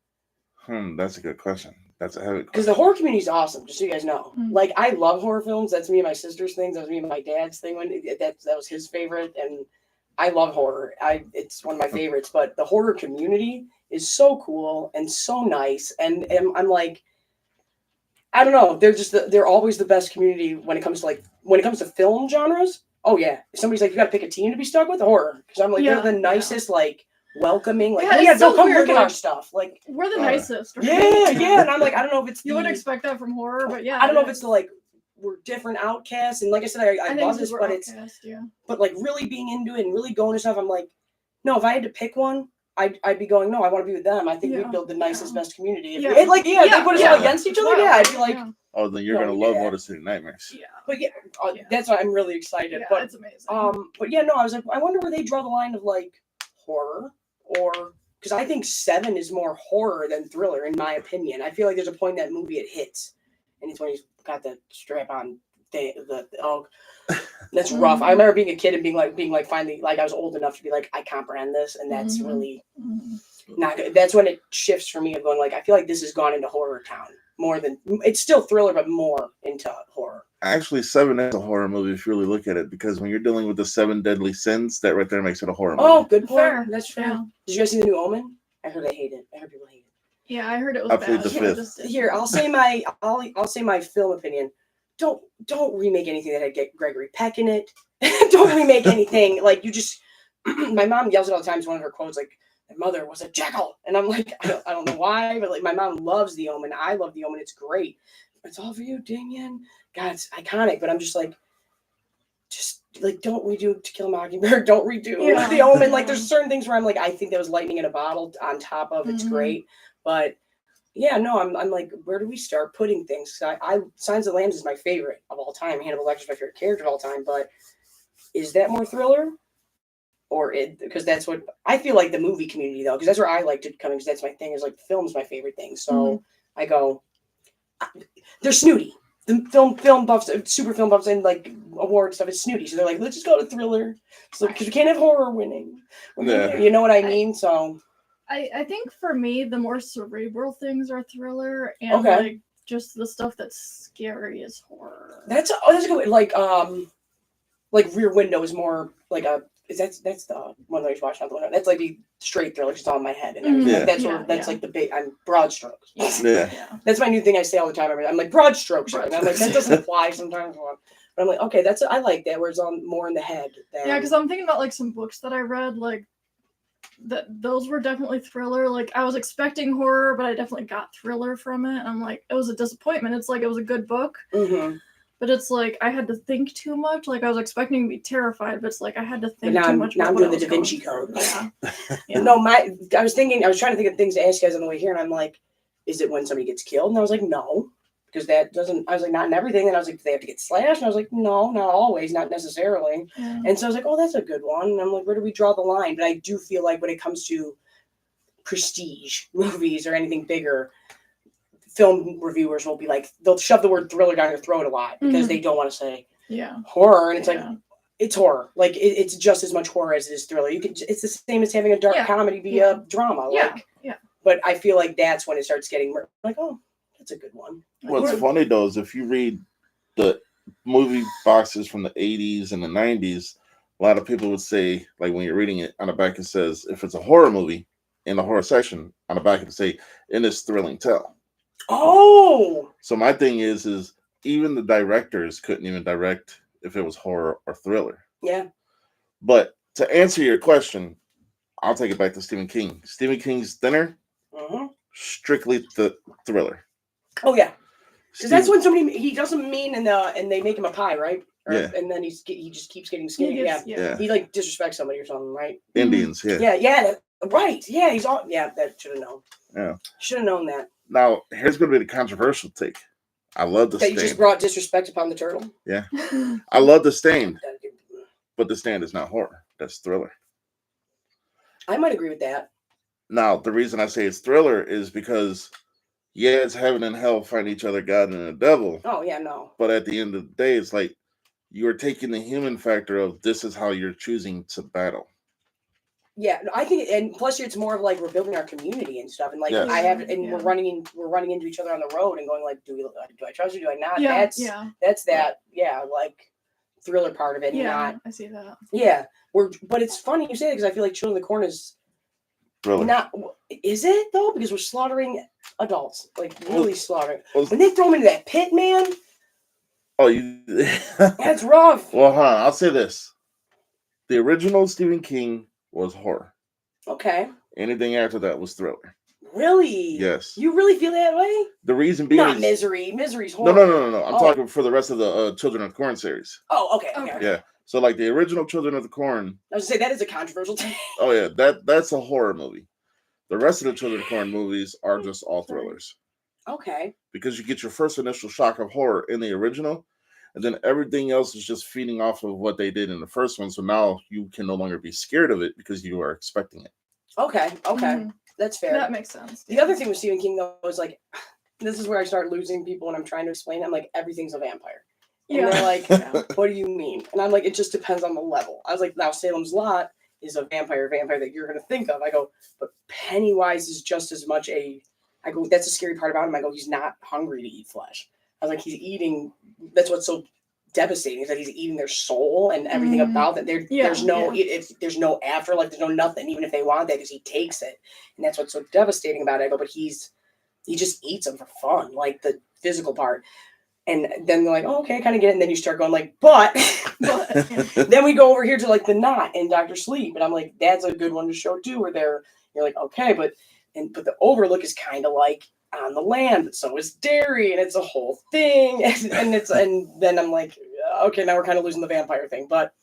[SPEAKER 1] That's a good question. That's a heavy question.
[SPEAKER 3] Because the horror community is awesome, just so you guys know.
[SPEAKER 2] Mm.
[SPEAKER 3] Like, I love horror films. That's me and my sister's thing. That was me and my dad's thing. That was his favorite. And I love horror. It's one of my favorites. But the horror community is so cool and so nice. And I'm like, I don't know. They're always the best community when it comes to film genres. Oh yeah. If somebody's like, "You got to pick a team to be stuck with," horror. Because I'm like,
[SPEAKER 2] Yeah,
[SPEAKER 3] they're the nicest, like welcoming. Like,
[SPEAKER 2] Yeah,
[SPEAKER 3] "Oh yeah,
[SPEAKER 2] it's so
[SPEAKER 3] come
[SPEAKER 2] weird,
[SPEAKER 3] look at our
[SPEAKER 2] like-
[SPEAKER 3] stuff." Like,
[SPEAKER 2] We're the nicest. Right?
[SPEAKER 3] yeah. And I'm like, I don't know if it's
[SPEAKER 2] You wouldn't expect that from horror, but yeah.
[SPEAKER 3] I don't know if it's the like we're different outcasts, and like I said, I
[SPEAKER 2] think
[SPEAKER 3] love
[SPEAKER 2] it's
[SPEAKER 3] this,
[SPEAKER 2] we're
[SPEAKER 3] but
[SPEAKER 2] outcast, yeah.
[SPEAKER 3] but like really being into it and really going to stuff. I'm like, no, if I had to pick one, I'd be going, no, I want to be with them. I think
[SPEAKER 2] Yeah,
[SPEAKER 3] we build the nicest,
[SPEAKER 2] yeah.
[SPEAKER 3] best community.
[SPEAKER 2] Yeah.
[SPEAKER 3] If they put us
[SPEAKER 2] Yeah.
[SPEAKER 3] all against each other,
[SPEAKER 2] Wow.
[SPEAKER 3] yeah, I'd be like,
[SPEAKER 2] Yeah.
[SPEAKER 1] Oh, then you're
[SPEAKER 3] No,
[SPEAKER 1] gonna love
[SPEAKER 3] yeah.
[SPEAKER 1] Motor City Nightmares.
[SPEAKER 2] Yeah.
[SPEAKER 3] but yeah,
[SPEAKER 2] Yeah.
[SPEAKER 3] that's why I'm really excited.
[SPEAKER 2] Yeah,
[SPEAKER 3] But
[SPEAKER 2] it's amazing.
[SPEAKER 3] but yeah, no, I was like, I wonder where they draw the line of like horror or because I think 7 is more horror than thriller, in my opinion. I feel like there's a point in that movie it hits, and it's when he's got the strap on. That's rough. I remember being a kid and being like finally like I was old enough to be like I comprehend this, and that's really not good. That's when it shifts for me of going like I feel like this has gone into horror town more than it's still thriller, but more into horror.
[SPEAKER 1] Actually, 7 is a horror movie if you really look at it, because when you're dealing with the 7 deadly sins, that right there makes it a horror movie.
[SPEAKER 3] Oh, good point.
[SPEAKER 2] Fair.
[SPEAKER 3] That's true.
[SPEAKER 2] Yeah.
[SPEAKER 3] Did you guys see the new Omen? I heard they hate it. I heard people hate it.
[SPEAKER 2] Yeah, I heard it was
[SPEAKER 1] I
[SPEAKER 2] bad.
[SPEAKER 1] plead the
[SPEAKER 2] so I
[SPEAKER 1] fifth.
[SPEAKER 2] just didn't.
[SPEAKER 3] Here, I'll say my film opinion. Don't remake anything that had Gregory Peck in it. Don't remake anything like you just. My mom yells it all the time. It's one of her quotes like, "My mother was a jackal," and I'm like, I don't know why, but like my mom loves The Omen. I love The Omen. It's great. It's all for you, Damien. God, it's iconic. But I'm just like don't redo To Kill a Mockingbird. Don't redo The Omen. Like there's certain things where I'm like, I think that was lightning in a bottle on top of it's great, but. Yeah, no, I'm like, where do we start putting things? I Signs of the Lambs is my favorite of all time. Hannibal Lecter's my favorite character of all time. But is that more thriller, because that's what I feel like the movie community though, because that's where I like to come in. Because that's my thing. Is like film's my favorite thing. So I go, they're snooty. The film buffs, super film buffs, and like award stuff is snooty. So they're like, let's just go to thriller. So because we can't have horror winning.
[SPEAKER 1] Yeah.
[SPEAKER 3] You know what I mean? So.
[SPEAKER 2] I think for me, the more cerebral things are thriller, and like just the stuff that's scary is horror.
[SPEAKER 3] That's a good way. Like like Rear Window is more like a. That's the one that I was watching out the window. That's like the straight thriller, just on my head and everything.
[SPEAKER 1] Yeah.
[SPEAKER 3] Like, that's
[SPEAKER 2] Yeah,
[SPEAKER 3] that's
[SPEAKER 2] yeah.
[SPEAKER 3] like the big. I'm broad strokes.
[SPEAKER 1] Yeah.
[SPEAKER 3] That's my new thing I say all the time. I'm like broad strokes, and I'm like that doesn't apply sometimes. But I'm like, okay, I like that where it's on more in the head. Than,
[SPEAKER 2] Yeah, because I'm thinking about like some books that I read, like those were definitely thriller. Like I was expecting horror, but I definitely got thriller from it. And I'm like, it was a disappointment. It's like it was a good book, but it's like I had to think too much. Like I was expecting to be terrified, but it's like I had to think too much.
[SPEAKER 3] Now I'm
[SPEAKER 2] about
[SPEAKER 3] doing
[SPEAKER 2] what
[SPEAKER 3] the
[SPEAKER 2] I
[SPEAKER 3] Da
[SPEAKER 2] was
[SPEAKER 3] Vinci
[SPEAKER 2] going
[SPEAKER 3] Code.
[SPEAKER 2] through. Yeah.
[SPEAKER 3] No, I was trying to think of things to ask you guys on the way here, and I'm like, is it when somebody gets killed? And I was like, no, because that doesn't. I was like, not in everything. And I was like, do they have to get slashed? And I was like, no, not always, not necessarily.
[SPEAKER 2] Yeah.
[SPEAKER 3] And so I was like, oh, that's a good one. And I'm like, where do we draw the line? But I do feel like when it comes to prestige movies or anything bigger, film reviewers will be like, they'll shove the word thriller down your throat a lot because they don't want to say horror, and it's like it's horror. Like it's just as much horror as it is thriller. It's the same as having a dark comedy be a drama. But I feel like that's when it starts getting like, oh, that's a good one.
[SPEAKER 1] What's funny though is if you read the movie boxes from the 80s and the 90s, a lot of people would say, like when you're reading it, on the back it says, if it's a horror movie, in the horror section, on the back it say, in this thrilling tale.
[SPEAKER 3] Oh!
[SPEAKER 1] So my thing is even the directors couldn't even direct if it was horror or thriller.
[SPEAKER 3] Yeah.
[SPEAKER 1] But to answer your question, I'll take it back to Stephen King. Stephen King's Thinner, strictly the thriller.
[SPEAKER 3] Oh yeah, because that's when he doesn't mean and they make him a pie, right? And then he just keeps getting skinny. He like disrespects somebody or something, right?
[SPEAKER 1] Indians,
[SPEAKER 3] right. Yeah, he's all that should have known.
[SPEAKER 1] Yeah,
[SPEAKER 3] should have known that.
[SPEAKER 1] Now here's going to be the controversial take. I love The Stand.
[SPEAKER 3] You just brought disrespect upon the turtle.
[SPEAKER 1] Yeah, I love The Stand, but The Stand is not horror. That's thriller.
[SPEAKER 3] I might agree with that.
[SPEAKER 1] Now, the reason I say it's thriller is because, it's heaven and hell find each other, God and the devil.
[SPEAKER 3] Oh, yeah, no.
[SPEAKER 1] But at the end of the day, it's like you're taking the human factor of this is how you're choosing to battle. Yeah,
[SPEAKER 3] I think, and plus it's more of like we're building our community and stuff, and like we're running into each other on the road and going like, do I trust you? Do I not? That's that. Yeah, like thriller part of it.
[SPEAKER 2] Yeah, I see that.
[SPEAKER 3] Yeah, but it's funny you say that because I feel like Children of the Corn is
[SPEAKER 1] thriller.
[SPEAKER 3] Not is it though? Because we're slaughtering adults, like really slaughtering. When they throw them into that pit, man.
[SPEAKER 1] Oh, you.
[SPEAKER 3] That's rough.
[SPEAKER 1] Well, hold on. I'll say this: the original Stephen King was horror.
[SPEAKER 3] Okay.
[SPEAKER 1] Anything after that was thriller.
[SPEAKER 3] Really?
[SPEAKER 1] Yes.
[SPEAKER 3] You really feel that way?
[SPEAKER 1] The reason being
[SPEAKER 3] not Misery. Misery's horror.
[SPEAKER 1] No. I'm talking for the rest of the Children of the Corn series.
[SPEAKER 3] Oh, okay.
[SPEAKER 1] Yeah. So like the original Children of the Corn.
[SPEAKER 3] I was gonna say that is a controversial thing.
[SPEAKER 1] Oh yeah, that's a horror movie. The rest of the Children of the Corn movies are just all thrillers.
[SPEAKER 3] Okay.
[SPEAKER 1] Because you get your first initial shock of horror in the original, and then everything else is just feeding off of what they did in the first one. So now you can no longer be scared of it because you are expecting it.
[SPEAKER 3] Okay. That's fair.
[SPEAKER 2] That makes sense.
[SPEAKER 3] The other thing with Stephen King though is like, this is where I start losing people when I'm trying to explain it. I'm like, everything's a vampire. And they're like, what do you mean? And I'm like, it just depends on the level. I was like, now Salem's Lot is a vampire that you're going to think of. I go, but Pennywise is just as much I go, that's the scary part about him. I go, he's not hungry to eat flesh. I was like, he's eating, that's what's so devastating is that he's eating their soul and everything about that. There's there's no afterlife, there's no nothing, even if they want that, because he takes it. And that's what's so devastating about it. I go, but he just eats them for fun, like the physical part. And then they're like, oh, okay, I kind of get it. And then you start going like, but then we go over here to like the Knot and Dr. Sleep. And I'm like, that's a good one to show too, where you're like, okay, but the Overlook is kind of like On the Land, but so is Derry, and it's a whole thing. And then I'm like, okay, now we're kind of losing the vampire thing. But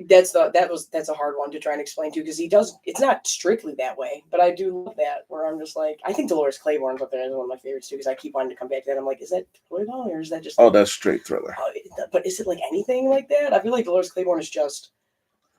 [SPEAKER 3] that's a hard one to try and explain to, because it's not strictly that way, but I do love that, where I'm just like, I think Dolores Claiborne's up there is one of my favorites too, because I keep wanting to come back to that. I'm like, is that thriller or is that just
[SPEAKER 1] that's straight thriller?
[SPEAKER 3] But is it like anything like that? I feel like Dolores Claiborne is just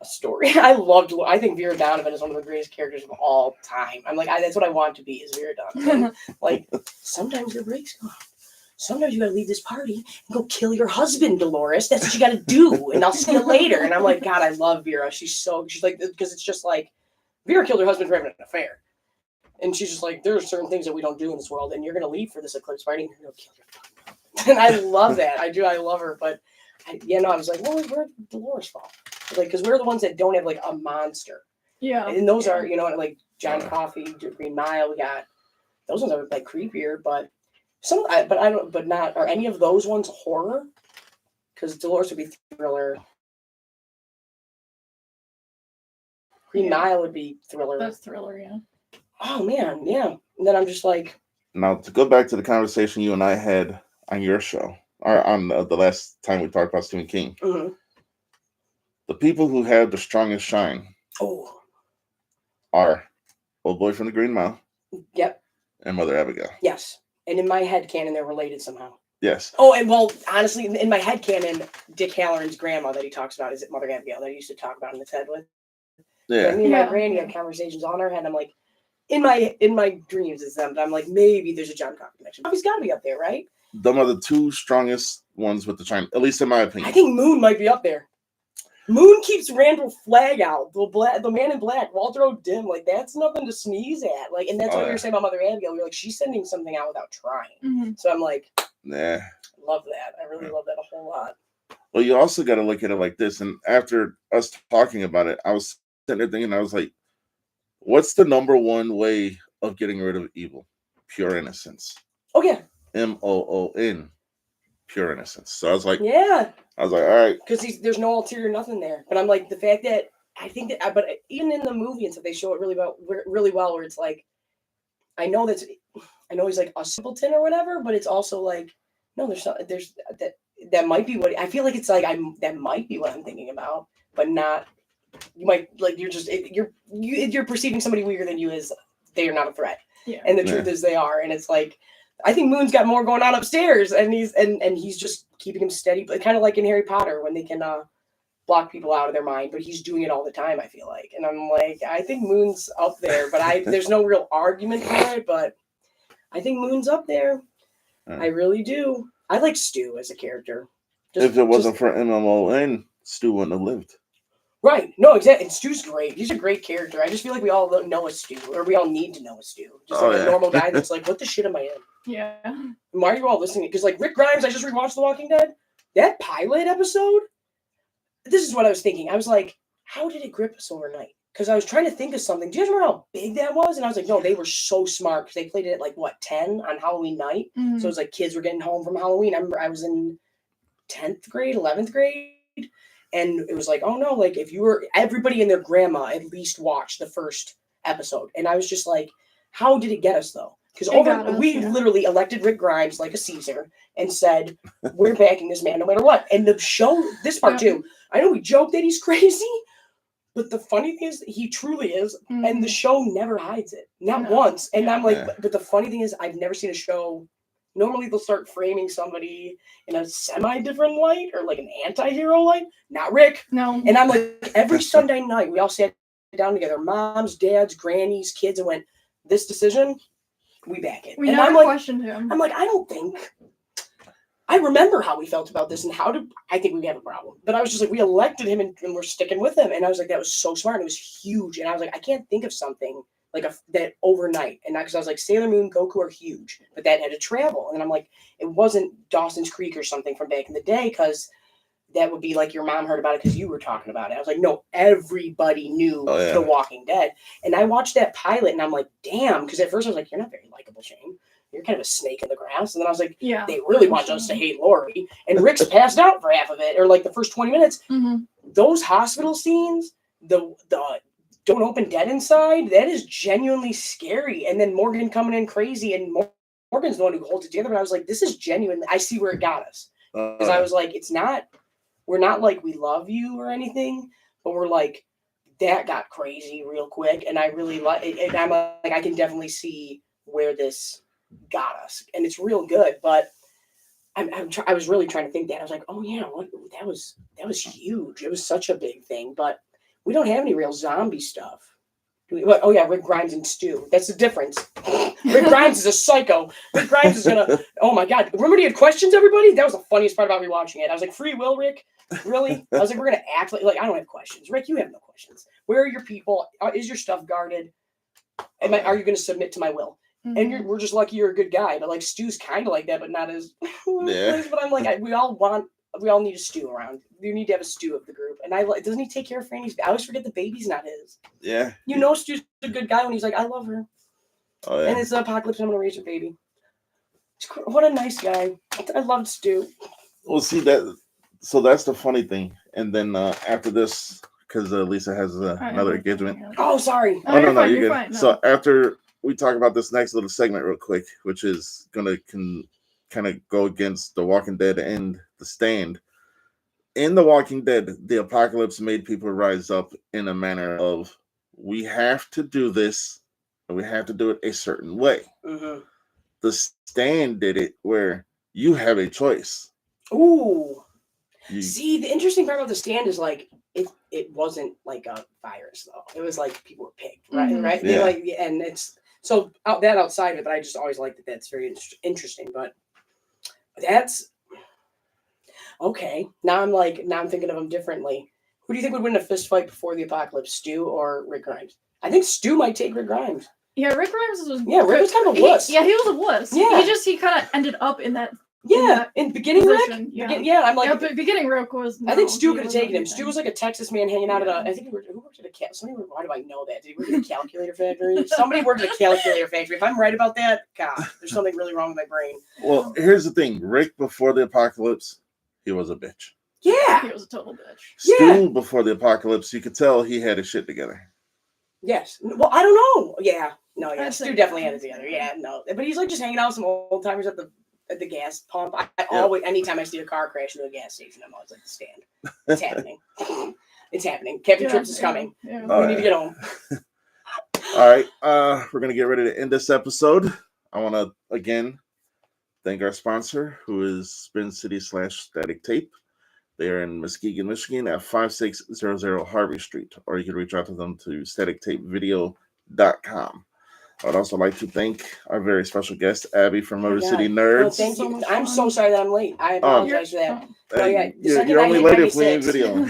[SPEAKER 3] a story. I think Vera Donovan is one of the greatest characters of all time. I'm like, that's what I want to be, is Vera Donovan. Like, sometimes your breaks go off. Sometimes you gotta leave this party and go kill your husband, Dolores. That's what you gotta do, and I'll see you later. And I'm like, God, I love Vera. She's like, because it's just like, Vera killed her husband for having an affair, and she's just like, there are certain things that we don't do in this world, and you're gonna leave for this eclipse party, and you're gonna kill your husband. And I love that. I love her, but I was like, well, we're Dolores' fault. Like, because we're the ones that don't have like a monster.
[SPEAKER 2] Yeah.
[SPEAKER 3] And those are, like John Coffey, Green Mile. We got those ones are like creepier, but not. Are any of those ones horror? Because Dolores would be thriller. Green Mile would be thriller.
[SPEAKER 2] That's thriller, yeah.
[SPEAKER 3] Oh man, yeah. And then I'm just like,
[SPEAKER 1] now to go back to the conversation you and I had on your show, or on the last time we talked about Stephen King.
[SPEAKER 3] mm-hmm.
[SPEAKER 1] The people who have the strongest shine are Old Boy from the Green Mile.
[SPEAKER 3] Yep.
[SPEAKER 1] And Mother Abigail.
[SPEAKER 3] Yes. And in my head canon, they're related somehow.
[SPEAKER 1] Yes.
[SPEAKER 3] Oh, and well, honestly, in my head canon, Dick Halloran's grandma that he talks about is it Mother Abigail that he used to talk about in the TED with.
[SPEAKER 1] Yeah.
[SPEAKER 3] And me and my granny had conversations on her head. I'm like, in my dreams it's them, but I'm like, maybe there's a John Coffey connection. He's got to be up there, right?
[SPEAKER 1] Them are the two strongest ones with the shine, at least in my opinion.
[SPEAKER 3] I think Moon might be up there. Moon keeps Randall Flagg out. The man in black, Walter O'Dim. Like, that's nothing to sneeze at. Like, and that's what you're saying about Mother Abigail. You're like, she's sending something out without trying.
[SPEAKER 2] Mm-hmm.
[SPEAKER 3] So I'm like,
[SPEAKER 1] nah.
[SPEAKER 3] Love that. I really love that a whole lot.
[SPEAKER 1] Well, you also got to look at it like this. And after us talking about it, I was sitting there thinking, I was like, what's the number one way of getting rid of evil? Pure innocence.
[SPEAKER 3] Oh, yeah.
[SPEAKER 1] MOON. Pure innocence. So I was like,
[SPEAKER 3] yeah.
[SPEAKER 1] I was like, all right.
[SPEAKER 3] Because there's no ulterior nothing there. But I'm like, the fact that I think that, but even in the movie and stuff, they show it really well, where it's like, I know he's like a simpleton or whatever, but it's also like, no, that might be what I feel like. It's like that might be what I'm thinking about, but not. You might like you're perceiving somebody weaker than you is. They are not a threat, and the truth is they are. And it's like, I think Moon's got more going on upstairs, and he's just keeping him steady, but kind of like in Harry Potter when they can block people out of their mind, but he's doing it all the time. I feel like, and I'm like, I think Moon's up there, but there's no real argument for it, but I think Moon's up there. I really do. I like Stu as a character.
[SPEAKER 1] If it wasn't for MMON, Stu wouldn't have lived.
[SPEAKER 3] Right. No, exactly. And Stu's great. He's a great character. I just feel like we all know a Stu, or we all need to know a Stu. Just like a normal guy that's like, what the shit am I in?
[SPEAKER 2] Yeah.
[SPEAKER 3] And why are you all listening? Because like Rick Grimes, I just rewatched The Walking Dead. That pilot episode, this is what I was thinking. I was like, how did it grip us overnight? Because I was trying to think of something. Do you guys remember how big that was? And I was like, no, they were so smart because they played it at like, 10 on Halloween night?
[SPEAKER 2] Mm-hmm.
[SPEAKER 3] So it was like kids were getting home from Halloween. I remember I was in 10th grade, 11th grade. And it was like, oh no, like everybody and their grandma at least watched the first episode. And I was just like, how did it get us though? Because we literally elected Rick Grimes like a Caesar and said, we're backing this man no matter what. And the show, this part too, I know we joke that he's crazy, but the funny thing is he truly is. Mm-hmm. And the show never hides it. Not once. And I'm like, but the funny thing is I've never seen a show. Normally they'll start framing somebody in a semi-different light or like an anti-hero light. Not Rick.
[SPEAKER 2] No.
[SPEAKER 3] And I'm like, every Sunday night we all sat down together, moms, dads, grannies, kids, and went, this decision, we back it.
[SPEAKER 2] We
[SPEAKER 3] and
[SPEAKER 2] never
[SPEAKER 3] I'm like,
[SPEAKER 2] questioned him.
[SPEAKER 3] I'm like, I remember how we felt about this and I think we have a problem. But I was just like, we elected him and we're sticking with him. And I was like, that was so smart. It was huge. And I was like, I can't think of something like that overnight. And because I was like, Sailor Moon, Goku are huge, but that had to travel. And then I'm like, it wasn't Dawson's Creek or something from back in the day, because that would be like your mom heard about it because you were talking about it. I was like, no, everybody knew The Walking Dead. And I watched that pilot and I'm like, damn, because at first I was like, you're not very likable, Shane. You're kind of a snake in the grass. And then I was like, they really want us to hate Lori. And Rick's passed out for half of it, or like the first 20 minutes. Mm-hmm. Those hospital scenes, the don't open dead inside, that is genuinely scary. And then Morgan coming in crazy, and Morgan's the one who holds it together. But I was like, this is genuine. I see where it got us. Because I was like, we're not like we love you or anything, but we're like, that got crazy real quick. And I really like it. And I'm like, I can definitely see where this got us. And it's real good. But I was really trying to think that. I was like, oh yeah, that was huge. It was such a big thing. But we don't have any real zombie stuff. Oh yeah, Rick Grimes and Stu. That's the difference. Rick Grimes is a psycho. Rick Grimes is gonna. Oh my god! Remember he had questions, everybody? That was the funniest part about rewatching it. I was like, free will, Rick? Really? I was like, we're gonna act like I don't have questions. Rick, you have no questions. Where are your people? Is your stuff guarded? Are you gonna submit to my will? Mm-hmm. And we're just lucky you're a good guy. But like Stu's kind of like that, but not as. But I'm like, we all want we all need a stew around. You need to have a stew of the group. And doesn't he take care of Franny's? I always forget the baby's not his.
[SPEAKER 1] Yeah.
[SPEAKER 3] You know, Stu's a good guy when he's like, I love her.
[SPEAKER 1] Oh yeah.
[SPEAKER 3] And it's the apocalypse. I'm gonna raise her baby. What a nice guy. I loved Stu.
[SPEAKER 1] Well, see that. So that's the funny thing. And then after this, because Lisa has another engagement.
[SPEAKER 3] Oh, sorry.
[SPEAKER 1] Oh, no,
[SPEAKER 2] fine,
[SPEAKER 1] you're good.
[SPEAKER 2] fine, no.
[SPEAKER 1] So after we talk about this next little segment real quick, which is gonna kind of go against The Walking Dead and The Stand. In The Walking Dead, the apocalypse made people rise up in a manner of, we have to do this, and we have to do it a certain way.
[SPEAKER 3] Mm-hmm.
[SPEAKER 1] The Stand did it where you have a choice.
[SPEAKER 3] Ooh. See, the interesting part about The Stand is like it wasn't like a virus though. It was like people were picked, right?
[SPEAKER 2] Mm-hmm.
[SPEAKER 3] Right?
[SPEAKER 1] Yeah.
[SPEAKER 3] And it's so outside of it, but I just always liked that. That's very interesting. But that's okay. Now I'm thinking of them differently. Who do you think would win a fist fight before the apocalypse, Stu or Rick Grimes? I think Stu might take Rick Grimes.
[SPEAKER 2] Yeah, Rick Grimes was.
[SPEAKER 3] Yeah, Rick was kind of a wuss.
[SPEAKER 2] He was a wuss.
[SPEAKER 3] Yeah.
[SPEAKER 2] He kind of ended up in that.
[SPEAKER 3] Yeah, in beginning Rick.
[SPEAKER 2] position,
[SPEAKER 3] I'm like,
[SPEAKER 2] but beginning Rick was.
[SPEAKER 3] I think Stu could have taken him. Stu was like a Texas man hanging out at a. I think who worked at a somebody. Why do I know that? Did he work at a calculator factory? Somebody worked at a calculator factory. If I'm right about that, God, there's something really wrong with my brain.
[SPEAKER 1] Well, here's the thing: Rick before the apocalypse, he was a bitch.
[SPEAKER 3] Yeah,
[SPEAKER 2] he was a total bitch.
[SPEAKER 1] Stu before the apocalypse, you could tell he had his shit together.
[SPEAKER 3] Yes. Well, I don't know. Yeah. No. Yeah.
[SPEAKER 2] I'd
[SPEAKER 3] Stu
[SPEAKER 2] say
[SPEAKER 3] definitely had it together. Yeah. No. But he's like just hanging out with some old timers at the gas pump. I always, anytime I see a car crash into a gas station, I'm always like, The Stand. It's happening. It's happening. Captain Trips is coming.
[SPEAKER 2] Yeah.
[SPEAKER 3] We need to get home.
[SPEAKER 1] All right. We're gonna get ready to end this episode. I want to again thank our sponsor, who is Spin City /Static Tape. They are in Muskegon, Michigan at 5600 Harvey Street, or you can reach out to them to statictapevideo.com. I would also like to thank our very special guest, Abby from Motor City Nerds.
[SPEAKER 3] Oh, thank you. I'm so sorry that I'm late. I apologize for that. Oh, yeah.
[SPEAKER 1] You're only late if we ain't video.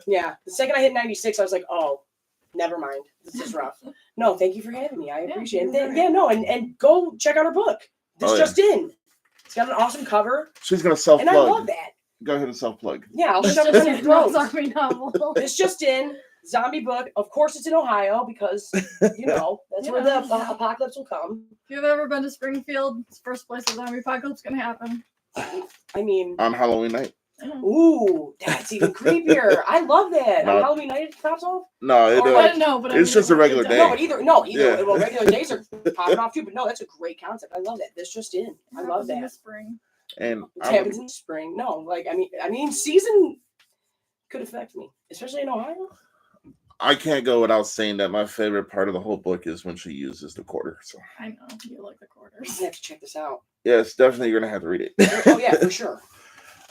[SPEAKER 3] Yeah. The second I hit 96, I was like, oh, never mind. This is rough. No, thank you for having me. I appreciate it. And go check out her book. This just in. It's got an awesome cover.
[SPEAKER 1] She's going to self-plug.
[SPEAKER 3] And I love that.
[SPEAKER 1] Go ahead and self-plug.
[SPEAKER 3] Yeah, I'll shove it in your throat.
[SPEAKER 2] Zombie novel.
[SPEAKER 3] This just in. Zombie book. Of course, it's in Ohio because, that's where the apocalypse will come.
[SPEAKER 2] If you've ever been to Springfield, it's the first place the zombie apocalypse can happen.
[SPEAKER 3] I mean,
[SPEAKER 1] on Halloween night.
[SPEAKER 3] Ooh, that's even creepier. I love that. On Halloween night, it pops off.
[SPEAKER 1] No, it's just a regular day.
[SPEAKER 3] No, but either. Well, regular days are popping off too. But no, that's a great concept. I love that. This just in. I love that.
[SPEAKER 2] In the spring.
[SPEAKER 1] And
[SPEAKER 3] it happens in the spring. No, I mean, season could affect me, especially in Ohio.
[SPEAKER 1] I can't go without saying that my favorite part of the whole book is when she uses the quarter. So
[SPEAKER 2] I know you like the quarters.
[SPEAKER 3] I have to check this out.
[SPEAKER 1] Yes, definitely you're gonna have to read it.
[SPEAKER 3] Oh yeah, for sure.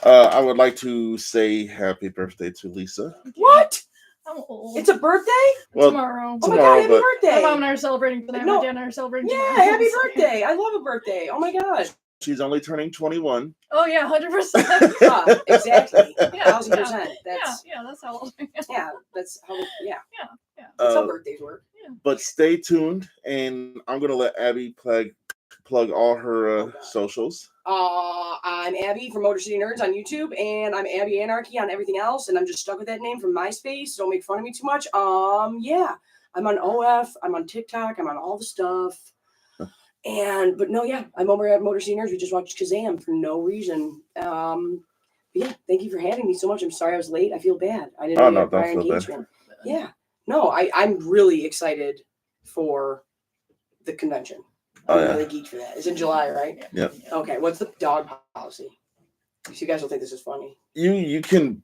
[SPEAKER 1] I would like to say happy birthday to Lisa.
[SPEAKER 3] What?
[SPEAKER 2] I'm old.
[SPEAKER 3] It's a birthday?
[SPEAKER 1] Well,
[SPEAKER 2] tomorrow.
[SPEAKER 3] Oh my god, happy birthday!
[SPEAKER 2] My mom and I are celebrating today.
[SPEAKER 3] No.
[SPEAKER 2] My dad and I are celebrating
[SPEAKER 3] Yeah,
[SPEAKER 2] tomorrow.
[SPEAKER 3] happy birthday! I love a birthday. Oh my gosh.
[SPEAKER 1] She's only turning 21.
[SPEAKER 2] Oh yeah, 100%.
[SPEAKER 3] Exactly.
[SPEAKER 2] Yeah,
[SPEAKER 3] 1000%. That's
[SPEAKER 2] that's how old I am.
[SPEAKER 3] yeah. That's how. Yeah.
[SPEAKER 2] Yeah.
[SPEAKER 3] That's how birthdays work.
[SPEAKER 2] Yeah.
[SPEAKER 1] But stay tuned, and I'm gonna let Abby plug all her socials.
[SPEAKER 3] I'm Abby from Motor City Nerds on YouTube, and I'm Abby Anarchy on everything else, and I'm just stuck with that name from MySpace. So don't make fun of me too much. Yeah, I'm on OF, I'm on TikTok, I'm on all the stuff. I'm over at Motor City Nerds. We just watched Kazam for no reason. Yeah, thank you for having me so much. I'm sorry I was late. I feel bad. I didn't know you had prior engagement. Yeah, no, I'm really excited for the convention. I'm really geeked for that. It's in July, right?
[SPEAKER 1] Yep.
[SPEAKER 3] Okay, what's the dog policy? So you guys will think this is funny.
[SPEAKER 1] You can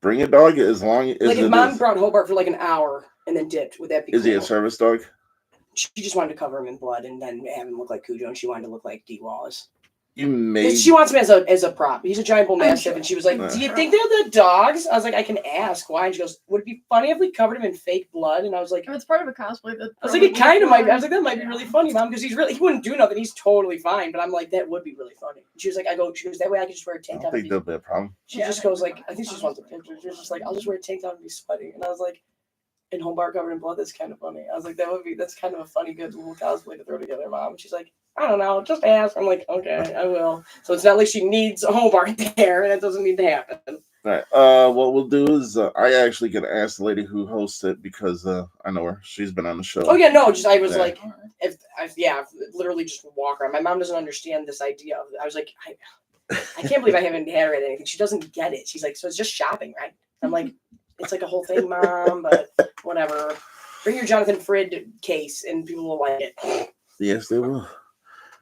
[SPEAKER 1] bring a dog as long as
[SPEAKER 3] if mom brought Hobart for like an hour and then dipped, would that be
[SPEAKER 1] Is
[SPEAKER 3] cool?
[SPEAKER 1] he a service dog?
[SPEAKER 3] She just wanted to cover him in blood and then have him look like Cujo, and she wanted to look like D. Wallace. She wants him as a prop. He's a giant bull mastiff, and she was like, "Do you think they're the dogs?" I was like, "I can ask why." And she goes, "Would it be funny if we covered him in fake blood?" And I was like,
[SPEAKER 2] "It's part of a cosplay."
[SPEAKER 3] I was like, "It kind of might." I was like, "That might be really funny, Mom," because he wouldn't do nothing. He's totally fine. But I'm like, that would be really funny. She was like, she goes, "That way I can just wear a tank top."
[SPEAKER 1] I don't think there'll be a problem.
[SPEAKER 3] She just goes like, I think she just wants a picture. She was just like, "I'll just wear a tank top and be sweaty." And I was like, "In Hobart covered in blood, that's kind of funny." I was like, that's kind of a funny, good little cosplay to throw together, Mom." And she's like, I don't know. Just ask. I'm like, okay, I will. So it's not like she needs Hobart there, and it doesn't need to happen.
[SPEAKER 1] All right. What we'll do is I actually can ask the lady who hosts it because I know her. She's been on the show.
[SPEAKER 3] Oh yeah, no. Just I was
[SPEAKER 1] Yeah.
[SPEAKER 3] like, if literally just walk around. My mom doesn't understand this idea of. I was like, I can't believe I haven't had her at anything. She doesn't get it. She's like, so it's just shopping, right? I'm like, it's like a whole thing, Mom, but whatever. Bring your Jonathan Frid case, and people will like it.
[SPEAKER 1] Yes, they will.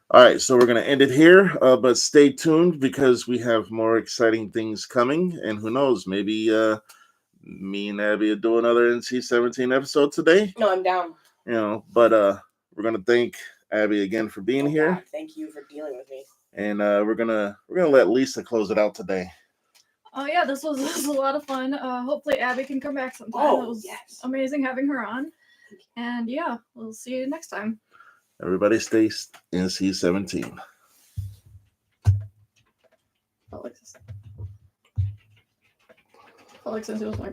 [SPEAKER 1] All right, so we're going to end it here, but stay tuned because we have more exciting things coming. And who knows, maybe me and Abby will do another NC-17 episode today.
[SPEAKER 3] No, I'm down.
[SPEAKER 1] You know, but we're going to thank Abby again for being here.
[SPEAKER 3] God, thank you for dealing with me.
[SPEAKER 1] And we're gonna let Lisa close it out today.
[SPEAKER 2] Oh yeah, this was a lot of fun. Hopefully Abby can come back sometime.
[SPEAKER 3] Oh,
[SPEAKER 2] it was
[SPEAKER 3] yes.
[SPEAKER 2] amazing having her on. And yeah, we'll see you next time.
[SPEAKER 1] Everybody stay NC-17.
[SPEAKER 2] Felt like since it was my